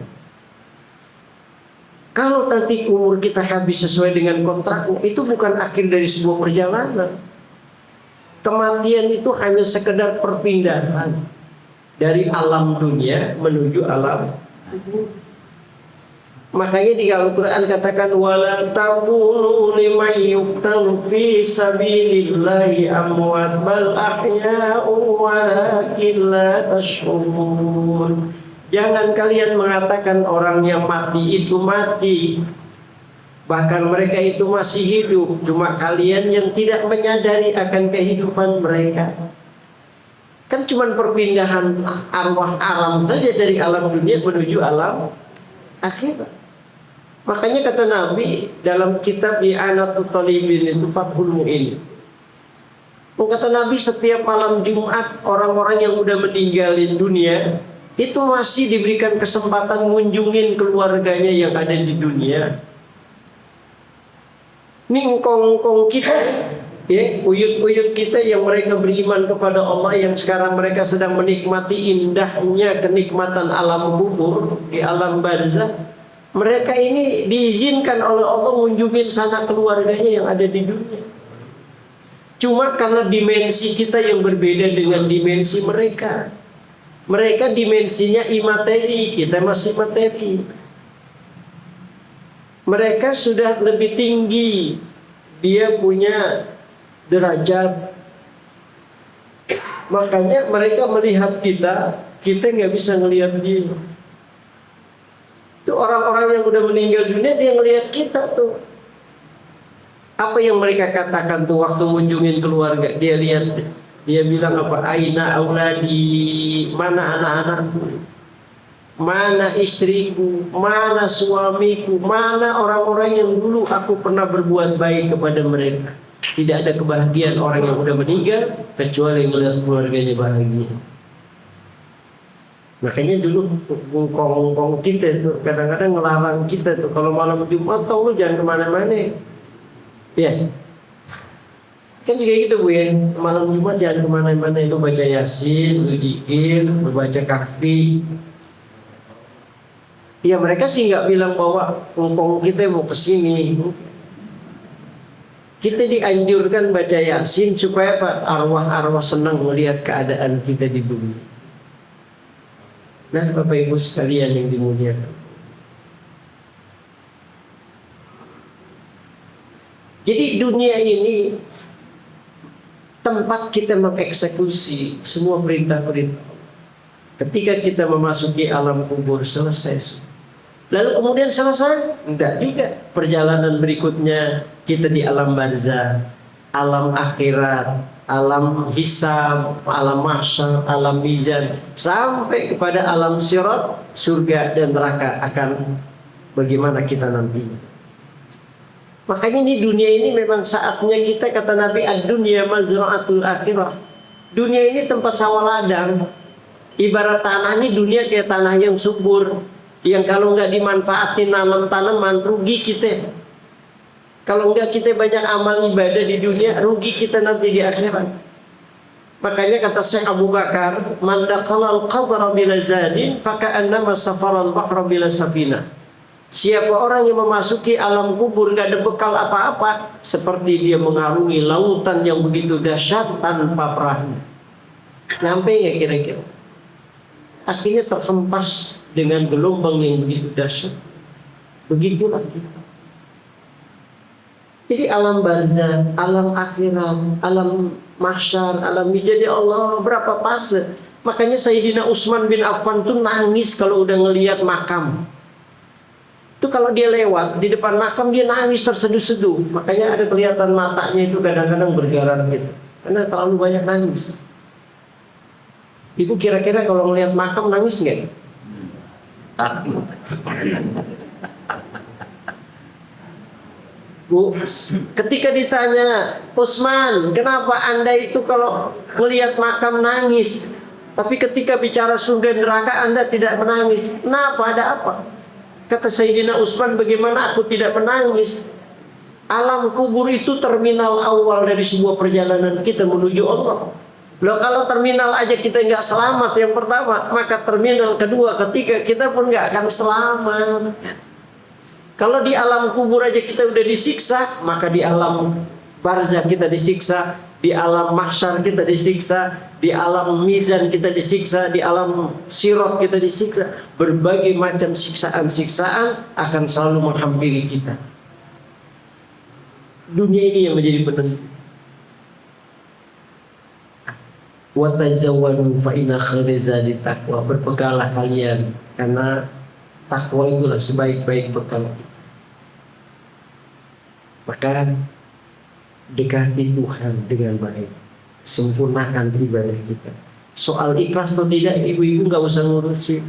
Kalau nanti umur kita habis sesuai dengan kontrak, itu bukan akhir dari sebuah perjalanan. Kematian itu hanya sekedar perpindahan dari alam dunia menuju alam kubur. Makanya di Al-Quran katakan wala taqulu liman yuqtalu fi sabilillahi amwat bal ahya'u walakin la tash'urun. Jangan kalian mengatakan orang yang mati itu mati, bahkan mereka itu masih hidup, cuma kalian yang tidak menyadari akan kehidupan mereka. Kan cuma perpindahan arwah alam saja dari alam dunia menuju alam akhirat. Makanya kata Nabi dalam kitab I'anatul Talibin itu Fathul Mu'in, kata Nabi setiap malam Jumat orang-orang yang udah meninggalin dunia itu masih diberikan kesempatan ngunjungin keluarganya yang ada di dunia. Ini ngkong-ngkong kita, ya, uyut-uyut kita yang mereka beriman kepada Allah, yang sekarang mereka sedang menikmati indahnya kenikmatan alam kubur di alam barzah. Mereka ini diizinkan oleh Allah mengunjungi sanak keluarganya yang ada di dunia. Cuma karena dimensi kita yang berbeda dengan dimensi mereka. Mereka dimensinya imateri, kita masih materi. Mereka sudah lebih tinggi, dia punya derajat. Makanya mereka melihat kita nggak bisa ngelihat dia. Itu orang-orang yang udah meninggal dunia, dia ngelihat kita tuh. Apa yang mereka katakan tuh waktu mengunjungin keluarga, dia lihat, dia bilang apa? Aina auladi, mana anak-anakku, mana istriku, mana suamiku, mana orang-orang yang dulu aku pernah berbuat baik kepada mereka. Tidak ada kebahagiaan orang yang udah meninggal kecuali melihat keluarganya bahagia. Makanya dulu ngkong-ngkong kita tuh kadang-kadang ngelarang kita tuh kalau malam Jumat tau lu jangan kemana-mana. Ya, kan juga gitu Bu ya, malam Jumat jangan kemana-mana, itu baca Yasin, lu zikir, lu baca kahfi. Ya mereka sih nggak bilang bahwa ngkong kita mau kesini. Kita dianjurkan baca Yasin supaya apa? Arwah-arwah senang melihat keadaan kita di dunia. Nah Bapak Ibu sekalian yang dimuliakan, jadi dunia ini tempat kita mengeksekusi semua perintah-perintah. Ketika kita memasuki alam kubur selesai. Lalu kemudian selesai? Enggak juga. Perjalanan berikutnya kita di alam barzah, alam akhirat, alam hisab, alam mahsyar, alam mizan, sampai kepada alam sirat, surga dan neraka akan bagaimana kita nanti. Makanya di dunia ini memang saatnya kita, kata Nabi, ad-dunya mazra'atul akhirah. Dunia ini tempat sawah ladang. Ibarat tanah ini, dunia kayak tanah yang subur, yang kalau nggak dimanfaatin nanam tanaman rugi kita. Kalau enggak kita banyak amal ibadah di dunia, rugi kita nanti di akhirat. Makanya kata Syekh Abu Bakar, man dakhalal qabra bila zadin faka'annama safaral bahra bila safina. Siapa orang yang memasuki alam kubur nggak ada bekal apa-apa, seperti dia mengarungi lautan yang begitu dahsyat tanpa perahu. Nyampe nggak kira-kira? Akhirnya terhempas dengan gelombang yang begitu dahsyat. Begitulah kita. Jadi alam barzah, alam akhirat, alam mahsyar, alam jadi Allah berapa fase. Makanya Sayyidina Utsman bin Affan tuh nangis kalau udah ngelihat makam. Itu kalau dia lewat di depan makam dia nangis terseduh-seduh. Makanya ada kelihatan matanya itu kadang-kadang bergarak gitu. Karena terlalu banyak nangis. Ibu kira-kira kalau ngelihat makam nangis nggak? Takut. Bu, ketika ditanya, Utsman, kenapa Anda itu kalau melihat makam nangis, tapi ketika bicara surga neraka Anda tidak menangis? Kenapa? Ada apa? Kata Sayyidina Utsman, bagaimana aku tidak menangis? Alam kubur itu terminal awal dari sebuah perjalanan kita menuju Allah. Loh, kalau terminal aja kita nggak selamat yang pertama, maka terminal kedua, ketiga kita pun nggak akan selamat. Kalau di alam kubur aja kita udah disiksa, maka di alam barzah kita disiksa, di alam mahsyar kita disiksa, di alam mizan kita disiksa, di alam sirat kita disiksa. Berbagai macam siksaan-siksaan akan selalu menghampiri kita. Dunia ini yang menjadi penentu. Wa tazawwadu fa inna khairaz zadi taqwa. Berbekalah kalian karena takwa itulah sebaik-baik bekal. Maka dekati Tuhan dengan baik, sempurnakan ibadah kita. Soal ikhlas atau tidak, ibu-ibu nggak usah ngurusin.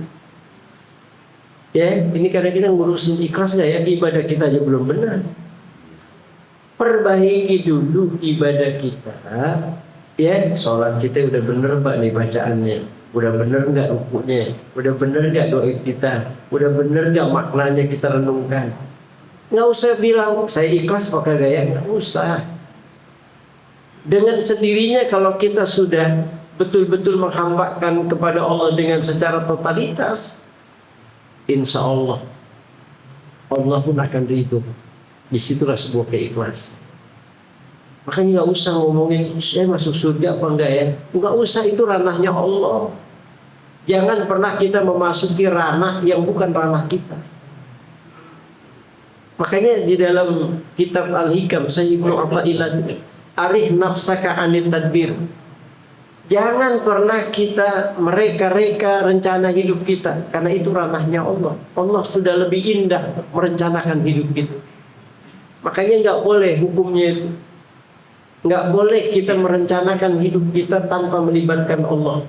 Ya, ini karena kita ngurusin ikhlas nggak ya, ibadah kita aja belum benar. Perbaiki dulu ibadah kita. Ya, sholat kita udah bener Pak nih bacaannya, udah bener nggak rukunya, udah bener nggak doa kita, udah bener nggak maknanya kita renungkan. Nggak usah bilang saya ikhlas pakai gaya, nggak usah. Dengan sendirinya kalau kita sudah betul-betul menghambakan kepada Allah dengan secara totalitas, insya Allah Allah pun akan ridho. Disitulah sebuah keikhlasan. Makanya nggak usah ngomongin saya masuk surga apa enggak ya, nggak usah, itu ranahnya Allah. Jangan pernah kita memasuki ranah yang bukan ranah kita. Makanya di dalam kitab Al-Hikam Sayyid Ibnu Athaillah, arih nafsaka anit tadbir. Jangan pernah kita mereka-reka rencana hidup kita, karena itu ranahnya Allah. Allah sudah lebih indah merencanakan hidup kita. Makanya nggak boleh hukumnya itu. Nggak boleh kita merencanakan hidup kita tanpa melibatkan Allah.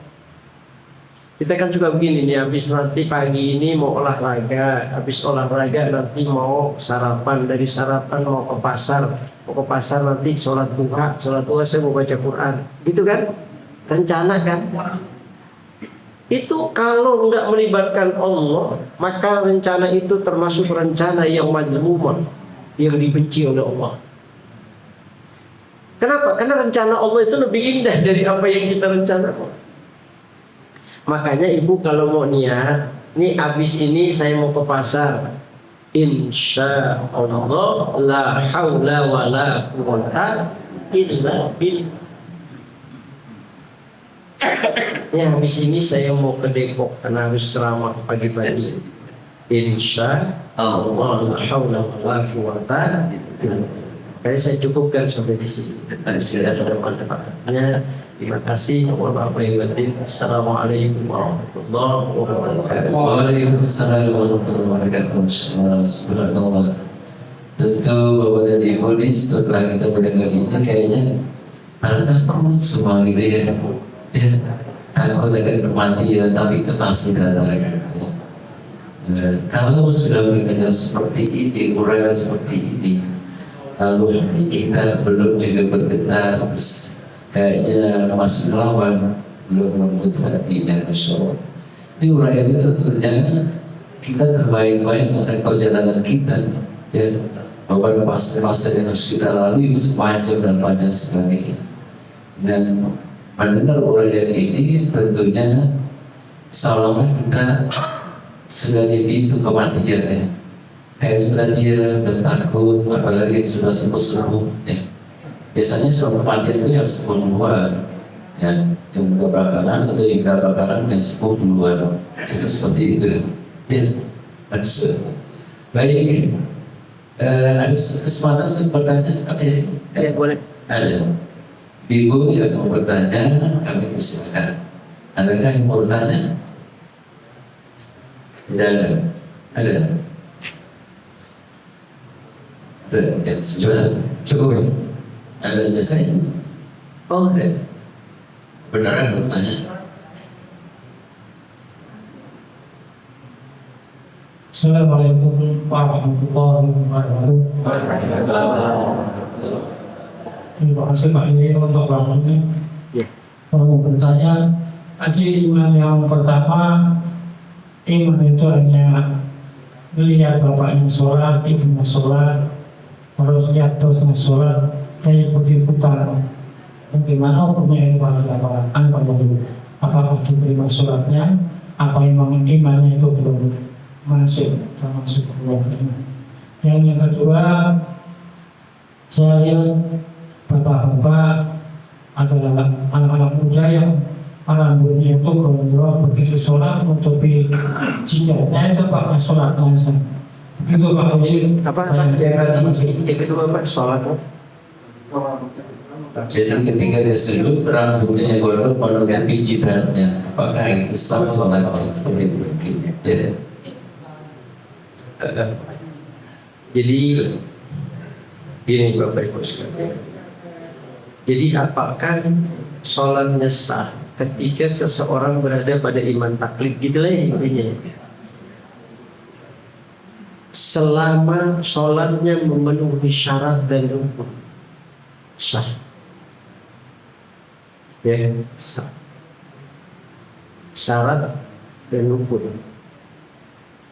Kita kan suka begini nih, habis nanti pagi ini mau olahraga, habis olahraga nanti mau sarapan, dari sarapan mau ke pasar nanti sholat duha saya mau baca Quran, gitu kan? Rencana kan? Itu kalau nggak melibatkan Allah, maka rencana itu termasuk rencana yang mazmumah, yang dibenci oleh Allah. Kenapa? Karena rencana Allah itu lebih indah dari apa yang kita rencanakan. Makanya ibu kalau mau niat, nih abis ini saya mau ke pasar, insya Allah la haula wa la quwwata illa billah. Ya habis ini saya mau ke Depok karena harus ceramah pagi-pagi. Insya Allah la haula wa la quwwata illa billah. Kayaknya saya cukupkan sampai di sini. Sudah ada manfaatnya. Terima kasih. Assalamualaikum warahmatullahi wabarakatuh. Waalaikumsalam warahmatullahi wabarakatuh. Tentu Bapak dan Ibu setelah kita mendengar ini kayaknya pada takut semua gitu ya. Ya, takut akan kematian, tapi itu pasti datang. Kalau sudah mendengar seperti ini, uraian seperti ini, lalu kita belum juga bergetar, terus kayaknya masih melawan, belum membuat hatinya, Masya Allah. Ini uraian itu terjadi kita terbaik-baik akan perjalanan kita, ya. Beberapa fase-fase yang harus kita lalui sepanjang dan panjang sekali. Dan mendengar uraian ini tentunya seolah kita sudah di pintu kematian, ya. Kayak dia dan takut, apalagi yang sudah sembuh-sembuh, ya. Biasanya sebelum kematian itu yang sembuh duluan, ya. Yang udah belakangan atau yang udah belakangan yang sembuh duluan. Bisa seperti itu, ya. Baik, ada kesempatan untuk bertanya? Ya boleh. Ada. Ibu yang mau bertanya, kami persilakan. Adakah yang mau bertanya? Tidak ada. Ada. Ya, sudah cukup. Ada jasa ini? Oh, ada. Beneran bertanya? Assalamualaikum warahmatullahi wabarakatuh. Terima kasih Pak Yai untuk waktunya. Mau bertanya, tadi iman yang pertama, iman itu hanya melihat bapaknya sholat, ibunya sholat, terus lihat terusnya sholat, kayak ikut-ikutan. Bagaimana hukumnya itu harus dilakukan? Apakah diterima sholatnya? Apa memang imannya itu belum masuk termasuk keluar iman? Yang kedua, saya lihat bapak-bapak ada anak-anak muda yang rambutnya itu gondrong, begitu sholat menutupi jidatnya itu pakai sholat langsung. Begitu Pak Kiai. Apa yang kedua Pak, sholat. Jadi ketika dia sujud rambutnya gondrong menutupi jidatnya, apakah itu sah sholatnya seperti itu? Ya. Jadi gini Bapak Ibu sekalian. Jadi apakah sholatnya sah ketika seseorang berada pada iman taklid, gitulah intinya. Selama sholatnya memenuhi syarat dan rukun, sah. Ya, sah. Syarat dan rukun.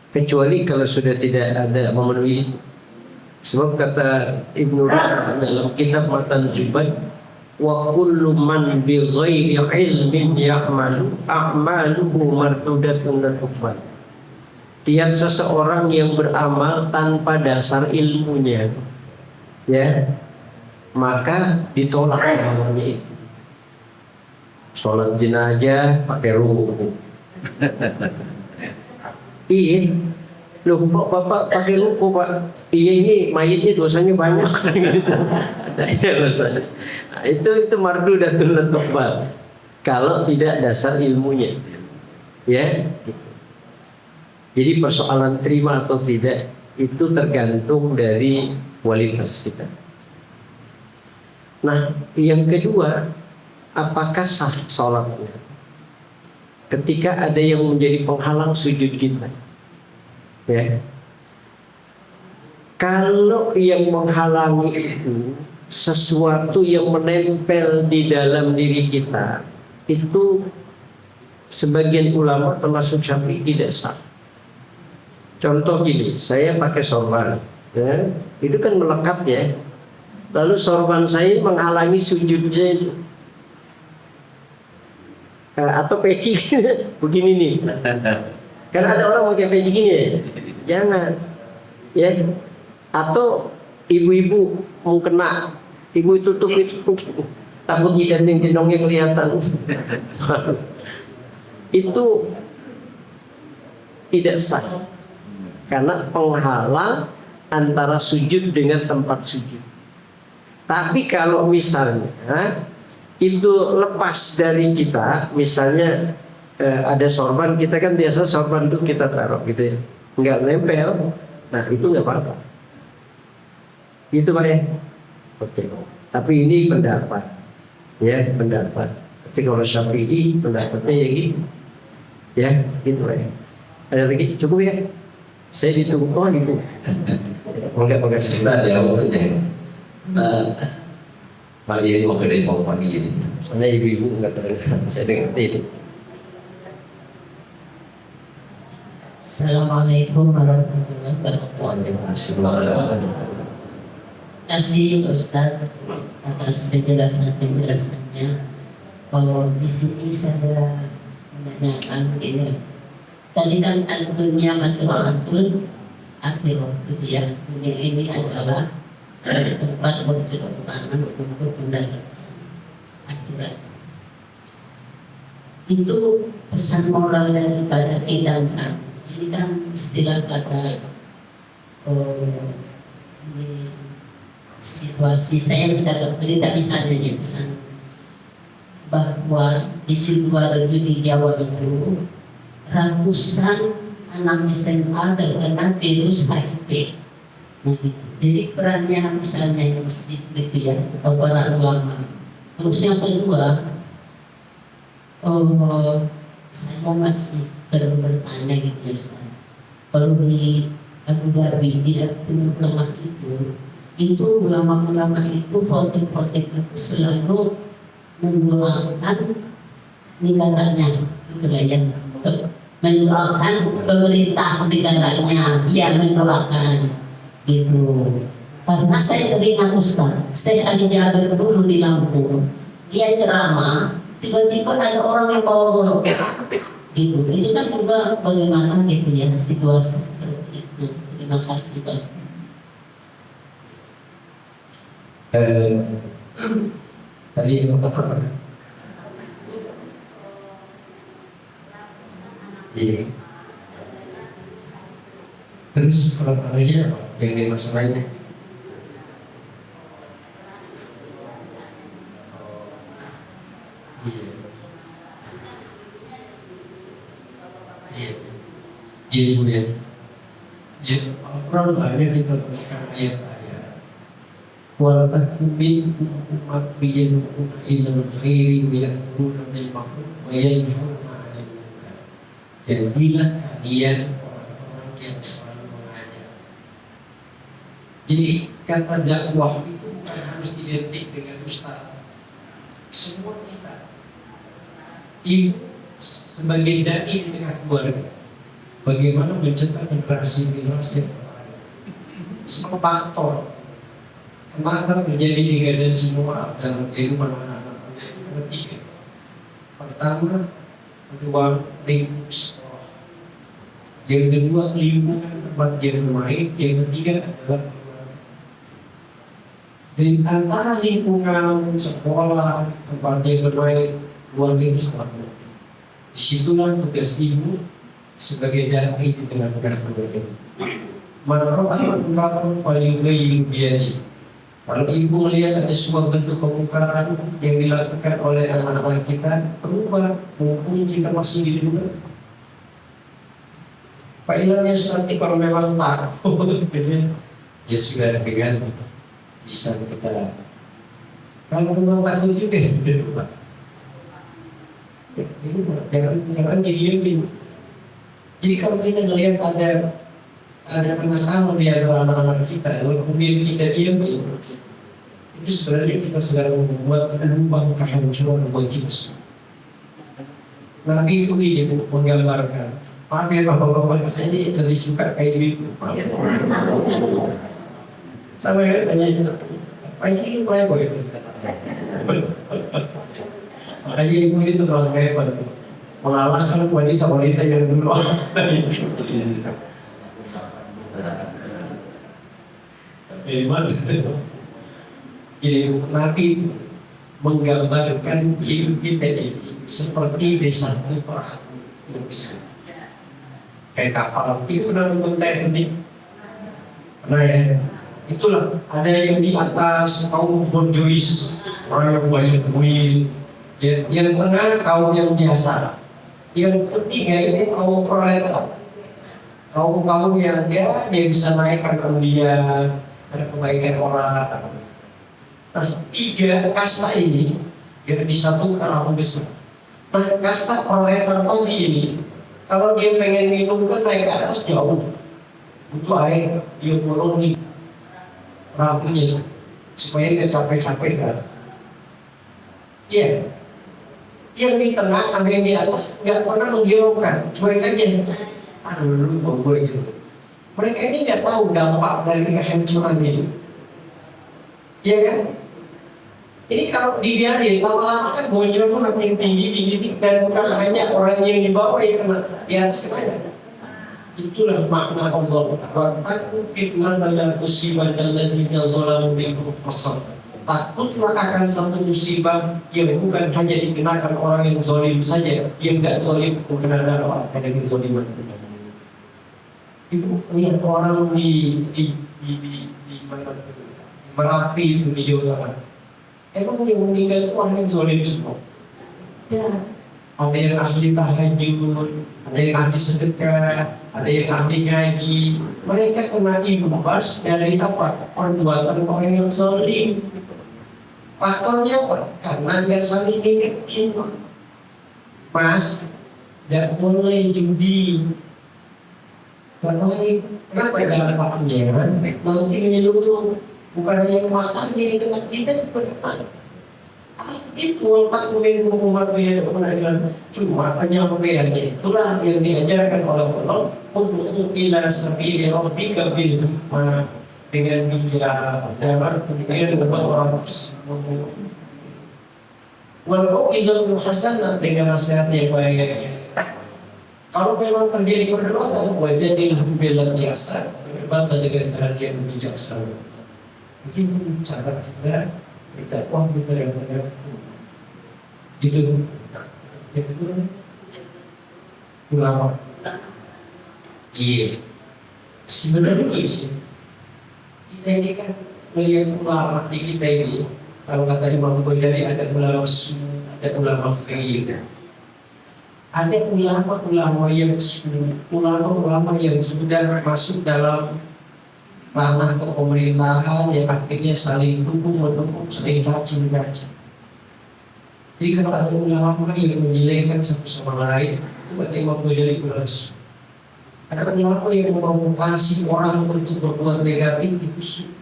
Kecuali kalau sudah tidak ada memenuhi. Sebab kata Ibnu Rushd dalam kitab Matan Zubaid, wa kullu man bi ghairi ilmin ya'malu a'maluhu mardudatun dan hukman. Tiap seseorang yang beramal tanpa dasar ilmunya, ya, maka ditolak amalnya itu. Sholat jenazah pakai ruku. Iya, loh kok Bapak pakai ruku Pak? Iya, ini mayitnya dosanya banyak gitu. Ada dosanya. Nah, itu mardudatun dan hukman. Kalau tidak dasar ilmunya, ya. Gitu. Jadi persoalan terima atau tidak itu tergantung dari kualitas kita. Nah, yang kedua, apakah sah sholatnya? Ketika ada yang menjadi penghalang sujud kita, ya. Kalau yang menghalangi itu sesuatu yang menempel di dalam diri kita, itu sebagian ulama termasuk Syafi'i tidak sah. Contoh gini, saya pakai sorban, ya, itu kan melekat ya. Lalu sorban saya menghalangi sujudnya itu. Atau peci begini nih. Kan ada orang pakai peci gini ya. Jangan. Ya. Atau ibu-ibu mau kena, ibu tutup itu takut jidat yang jenongnya kelihatan. Itu tidak sah. Karena penghalang antara sujud dengan tempat sujud. Tapi kalau misalnya itu lepas dari kita, misalnya ada sorban, kita kan biasa sorban itu kita taruh gitu ya, nggak nempel, nah itu nggak apa-apa. Itu Pak ya. Oke. Tapi ini pendapat, ya pendapat. Tapi kalau Syafi'i pendapatnya ya gitu, ya gitu ya. Ada lagi cukup ya? Saya ditunggu gitu. Enggak Sebentar ya maksudnya. Pak Yai mau kedai mau pagi ini. Karena ibu-ibu enggak tahu, saya dengar itu. Assalamualaikum warahmatullahi wabarakatuh. Terima kasih Ustaz atas penjelasannya. Kalau di sini saya menanyakan ini. Tadi kan antunnya masalah antun akhirat gitu ya. Dunia ini adalah tempat berfirman untuk mendapat akhirat. Itu pesan moral daripada kedansan. Ini kan istilah kata ini situasi saya mendapat berita misalnya ya, pesan bahwa di Sidoarjo di Jawa itu ratusan anak SMA terkena virus HIV. Nah, jadi perannya misalnya yang masjid itu ya, atau para ulama. Terus yang kedua, saya masih bertanya gitu ya, kalau di Abu Dhabi di Timur Tengah itu ulama-ulama itu voting itu selalu mendoakan negaranya, gitu lah ya. Mendoakan pemerintah negaranya, ya mendoakan gitu. Karena saya teringat Ustaz, saya ada jaga dulu di Lampung, dia ceramah, tiba-tiba ada orang yang bawa golok gitu. Ini kan juga bagaimana gitu ya situasi seperti itu. Terima kasih Ustaz. Tadi yang apa? Iya. Terus kalau tanya apa? Yang di masalahnya? Iya. Iya. Iya, Ibu ya. Ya, orang banyak kita temukan ayat-ayat. Waltakubi umat biyan ilal khairi wiyakuna bil ma'ruf wa yanhauna 'anil munkar. Jadilah kalian orang-orang yang selalu mengajar. Jadi kata dakwah itu bukan harus identik dengan ustaz. Semua kita ibu sebagai dai di tengah keluarga, bagaimana mencetak generasi-generasi yang baik. Semua faktor kenapa terjadi degradasi semua dalam kehidupan anak-anak muda itu ketiga. Pertama, ruang lingkup sekolah. Yang kedua, lingkungan tempat dia bermain. Yang ketiga adalah keluarga. Dan antara lingkungan sekolah, tempat dia bermain, keluarga itu sangat penting. Disitulah tugas ibu sebagai dai di tengah-tengah keluarga. Menurut ungkapan paling baik biadi. Kalau ibu melihat ada sebuah bentuk kemungkaran yang dilakukan oleh anak-anak kita, berubah, mungkin kita masih di dunia. Failnya nanti kalau memang takut, ya sudah dengan bisa kita. Kalau memang takut juga, berubah. Jangan didiamin. Jadi kalau kita melihat ada kenakalan di antara anak-anak kita, kemudian kita diam, itu sebenarnya kita sedang membuat lubang kehancuran buat kita semua. Nabi itu dia menggambarkan, pakai bapak-bapak kesini lebih suka kayak gitu. Sama ya, ini playboy. Makanya ibu itu terus kayak pada mengalahkan wanita-wanita yang dulu. Jadi Nabi menggambarkan hidup kita ini seperti di satu perahu yang besar. Kayak kapal itu dalam konteks ini. Nah ya, itulah ada yang di atas kaum borjuis, orang yang banyak duit. Yang tengah kaum yang biasa. Yang ketiga ini kaum proletar. Kaum yang dia bisa naik karena dia ada kebaikan orang. Nah, tiga kasta ini yang disatukan orang besar. Nah, kasta proletar tadi ini, kalau dia pengen minum kan naik ke atas jauh, butuh air, dia turun perahunya supaya dia capek-capek kan. Iya. Yang di tengah, ada yang di atas nggak pernah menghiraukan, cuek aja. Aduh, lu mau gue gitu. Mereka ini nggak tahu dampak dari kehancuran ini. Iya kan? Ini kalau dibiarin, lama-lama kan bocor tuh makin tinggi, dan bukan hanya orang yang di bawah yang kena, di atas kemana. Itulah makna Allah. Wa takut fitnah dan musibah dan ladina zalamu minkum fasad. Takutlah akan satu musibah yang bukan hanya dikenakan orang yang zalim saja, yang tidak zalim kenakan orang yang zaliman. Ibu lihat orang di Merapi itu di Jawa Tengah. Emang yang meninggal itu orang yang zalim semua. Ya, ada yang ahli tahajud, ada yang ahli sedekah, ada yang ahli ngaji. Mereka kena imbas dari apa? Perbuatan orang yang zalim. Faktornya apa? Karena nggak saling ingetin. Mas, tidak boleh judi. Kenapa dampaknya? Nanti menyeluruh. Bukan hanya masalah ini dengan kita bagaimana? Itu tak mungkin umat yang pengadilan cuma penyampaiannya itulah yang diajarkan oleh Allah untuk ila sabili rabbika bil hikmah dengan bijak dan dengan orang walau izal hasanah dengan nasihat yang baik. Kalau memang terjadi perdebatan, wajah bila biasa berbeda dengan cara yang bijaksana. Mungkin cara kita berdakwah kita yang benar. Gitu. Itu ulama. Iya. Sebenarnya ini kita ini kan melihat ulama di kita ini. Kalau kata Imam Ghazali ada ulama sunnah, ada ulama fikih. Ada ulama-ulama yang sudah masuk dalam ranah kepemerintahan yang akhirnya saling dukung mendukung, saling caci mencaci. Jadi kalau ada ulama yang menjelekkan satu sama lain, itu ada Imam Ghazali keras. Ada ulama yang memprovokasi orang untuk berbuat negatif itu.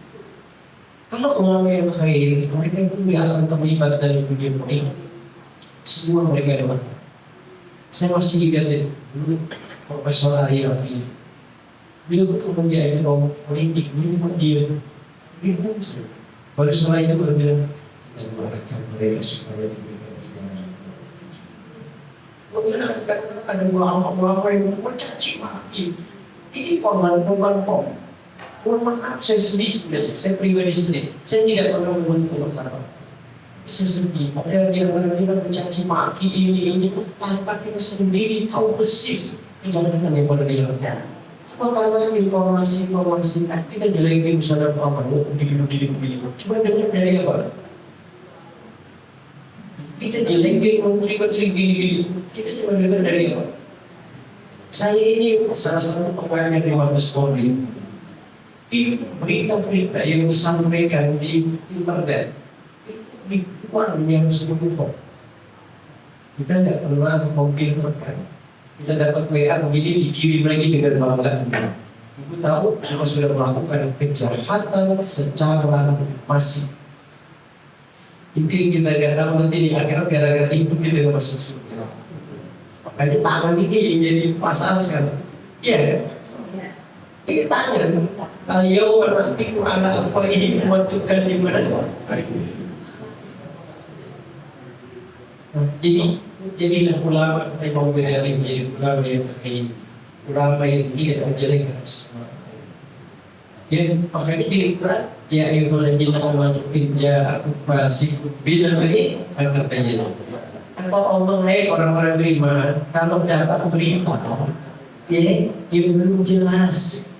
Kalau ulama yang khair, mereka itu tidak akan terlibat dalam dunia ini. Semua mereka ada mati. Saya masih ingat dulu Profesor Ali Rafi. Beliau betul menjadi orang politik, beliau cuma diam. Baru setelah itu baru bilang, kita doakan mereka supaya diberikan hidayah. Kemudian ada ulama-ulama yang mencaci maki. Ini korban-korban kok. Mohon maaf, saya sedih sebenarnya, saya pribadi sedih. Saya tidak pernah membunuh korban. Saya sedih, padahal dia kita mencaci maki ini tanpa kita sendiri tahu persis kejahatan yang pada dia lakukan. Cuma karena informasi kita jelekin misalnya apa, begini. Cuma dengar dari apa? Kita jelekin menteri gini. Kita cuma dengar dari apa? Saya ini salah satu pegawai di Mabes Polri. Berita-berita yang disampaikan di internet di luar yang seluruh. Kita tidak pernah mengfilterkan. Kita dapat WA begini dikirim lagi dengan bangga. Ibu tahu kita sudah melakukan kejahatan secara masif. Itu yang kita tidak tahu nanti di akhirat gara-gara itu kita masuk surga. Makanya tangan ini yang jadi pasal sekarang. Iya. Kita tanya, kalian pasti anak fahim matukan di mana? Jadilah ulama kita mau berjalan menjadi ulama yang fahim, ulama yang tidak menjelekkan semua. Dan makanya di Quran, ya ayyuhalladzina amanu in ja'akum fasiqun binaba'in fatabayyanu. Atau Allah, hai orang-orang beriman, kalau dapat berita ya yang belum jelas,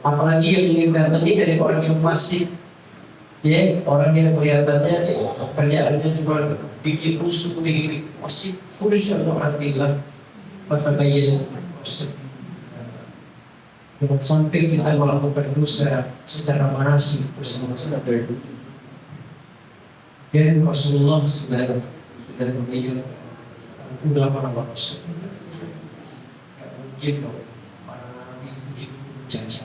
apalagi yang datangnya dari orang yang fasik, ya orang yang kelihatannya kerjaannya cuma bikin rusuh di fasik, terus orang bilang fatabayyanu. Jangan sampai kita melakukan dosa secara masif bersama-sama berdua. Dan Rasulullah sudah menunjukkan ulama Rasul. Mungkin para nabi itu janji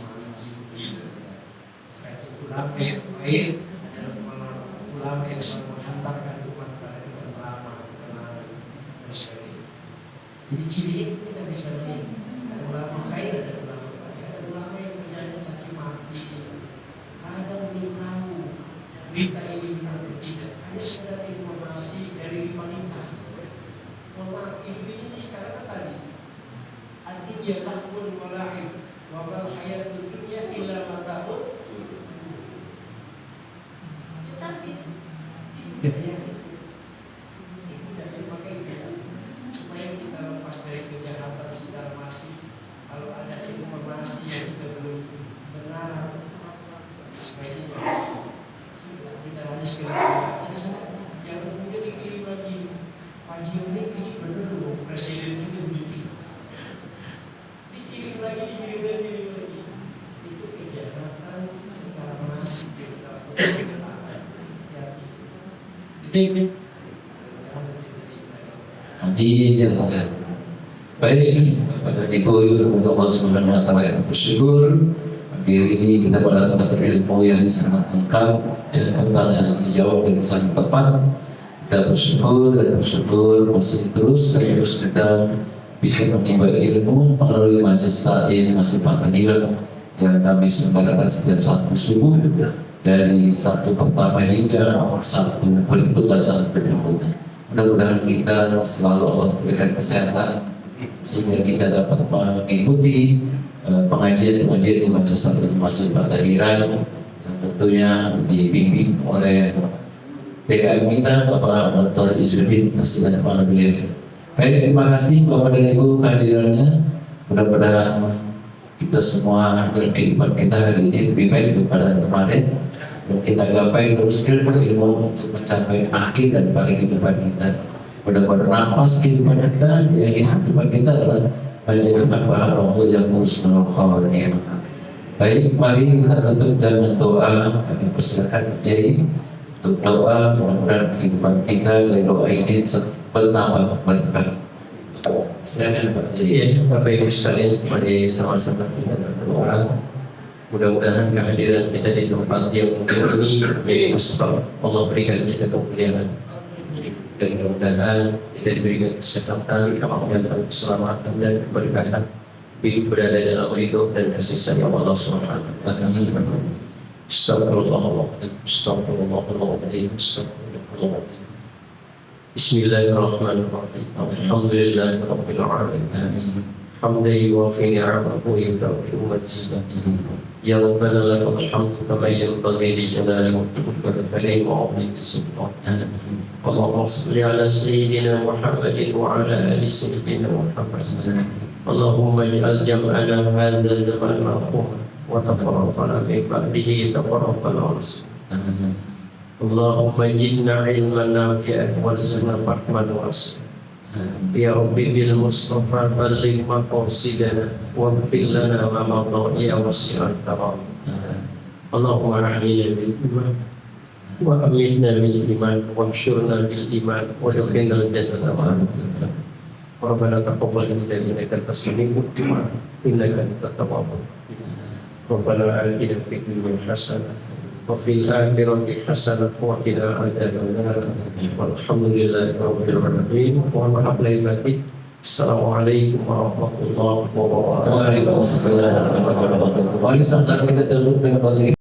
ulama yang baik adalah ulama yang selalu menghantarkan umat pada ketentraman, ketenangan, dan sebagainya. Jadi ciri ini kita bisa lihat ada ulama khair, ada ulama yang berjalan caci maki, kadang belum tahu berita ini benar atau tidak, hanya sekedar informasi dari rivalitas. Mohon hidup ini sekarang kan tadi ad-dunya lahwun wa la'ib wa mal hayatud dunya illa mata'un. Tetapi itu dari makanya supaya kita lepas dari kejahatan secara masif. Kalau ada informasi yang kita belum benar, sebaiknya kita hanya sekedar baca, yang kemudian dikirim lagi. Pagi ini benar loh, presiden kita begitu. Dikirim lagi. Itu kejahatan secara masif yang kita lakukan. Amin. Baik, pada Ibu untuk Allah Subhanahu wa taala kita bersyukur. Pagi ini kita mendapatkan ilmu yang sangat lengkap dan pertanyaan yang dijawab dengan sangat tepat. Kita bersyukur masih terus kita bisa menimba ilmu melalui majelis taklim Masjid Pantangilan yang kami selenggarakan setiap Sabtu subuh dari Sabtu pertama hingga Sabtu berikut acara berikutnya. Mudah-mudahan kita selalu Allah berikan kesehatan sehingga kita dapat mengikuti pengajian di Majelis Taklim Masjid Pantangilan yang tentunya dibimbing oleh DKM kita Bapak Dr. Izzuddin Nasir Kepala beliau. Baik, terima kasih Bapak dan Ibu kehadirannya. Mudah-mudahan kita semua dalam kehidupan kita hari ini lebih baik daripada kemarin. Dan kita gapai terus ilmu untuk mencapai akhir daripada kehidupan kita. Mudah-mudahan nafas kehidupan kita, ya kehidupan kita adalah menjadi hamba Allah yang husnul khatimah. Baik, mari kita tutup dengan doa. Kami persilakan Kiai untuk doa, mudah-mudahan kehidupan kita dari doa ini bertambah berkah. Silakan Pak Kiai. Iya, Bapak Ibu sekalian, mari sama-sama kita berdoa. Mudah-mudahan kehadiran kita di tempat yang mulia ini menjadi sebab Allah berikan kita kemuliaan. Dan mudah-mudahan kita diberikan kesehatan, keamanan, dan keselamatan dan keberkahan. Hidup berada dalam ridho dan kasih sayang Allah Subhanahu wa taala. Astagfirullahaladzim, astagfirullahaladzim, astagfirullahaladzim. Bismillahirrahmanirrahim. Alhamdulillahirabbil alamin. Hamdan yuwafi ni'amahu wa yukafi majidah. Ya Rabbana lakal hamdu kama yanbaghi li jalali wajhika wa karim 'azimi sultanik. Allahumma shalli ala sayyidina Muhammadin wa ala ali sayyidina Muhammad. Allahumma ij'al jam'ana hadzal jam'an marhuma wa tafarraqana min ba'dihi tafarraqan rasul. Allahumma zidna ilman nafi'an warzuqna fahman wasi'an. Ya Rabbi bil Mustafa balligh maqasidana waghfir lana ma madha ya wasi'al karam. Allahumma ahyina bil iman wa amitna bil iman wanshurna bil iman wa adkhilna al jannata ma'al muttaqin. Rabbana taqabbal minna innaka antas samiul du'a innaka antat tawwabur rahim. Rabbana atina fid dunya hasanah wa fil akhirati hasanah wa qina adzabannar. Walhamdulillahirabbil alamin. Wa maaf lahir batin. Assalamualaikum warahmatullahi wabarakatuh. Waalaikumsalam warahmatullahi wabarakatuh. Mari kita tutup dengan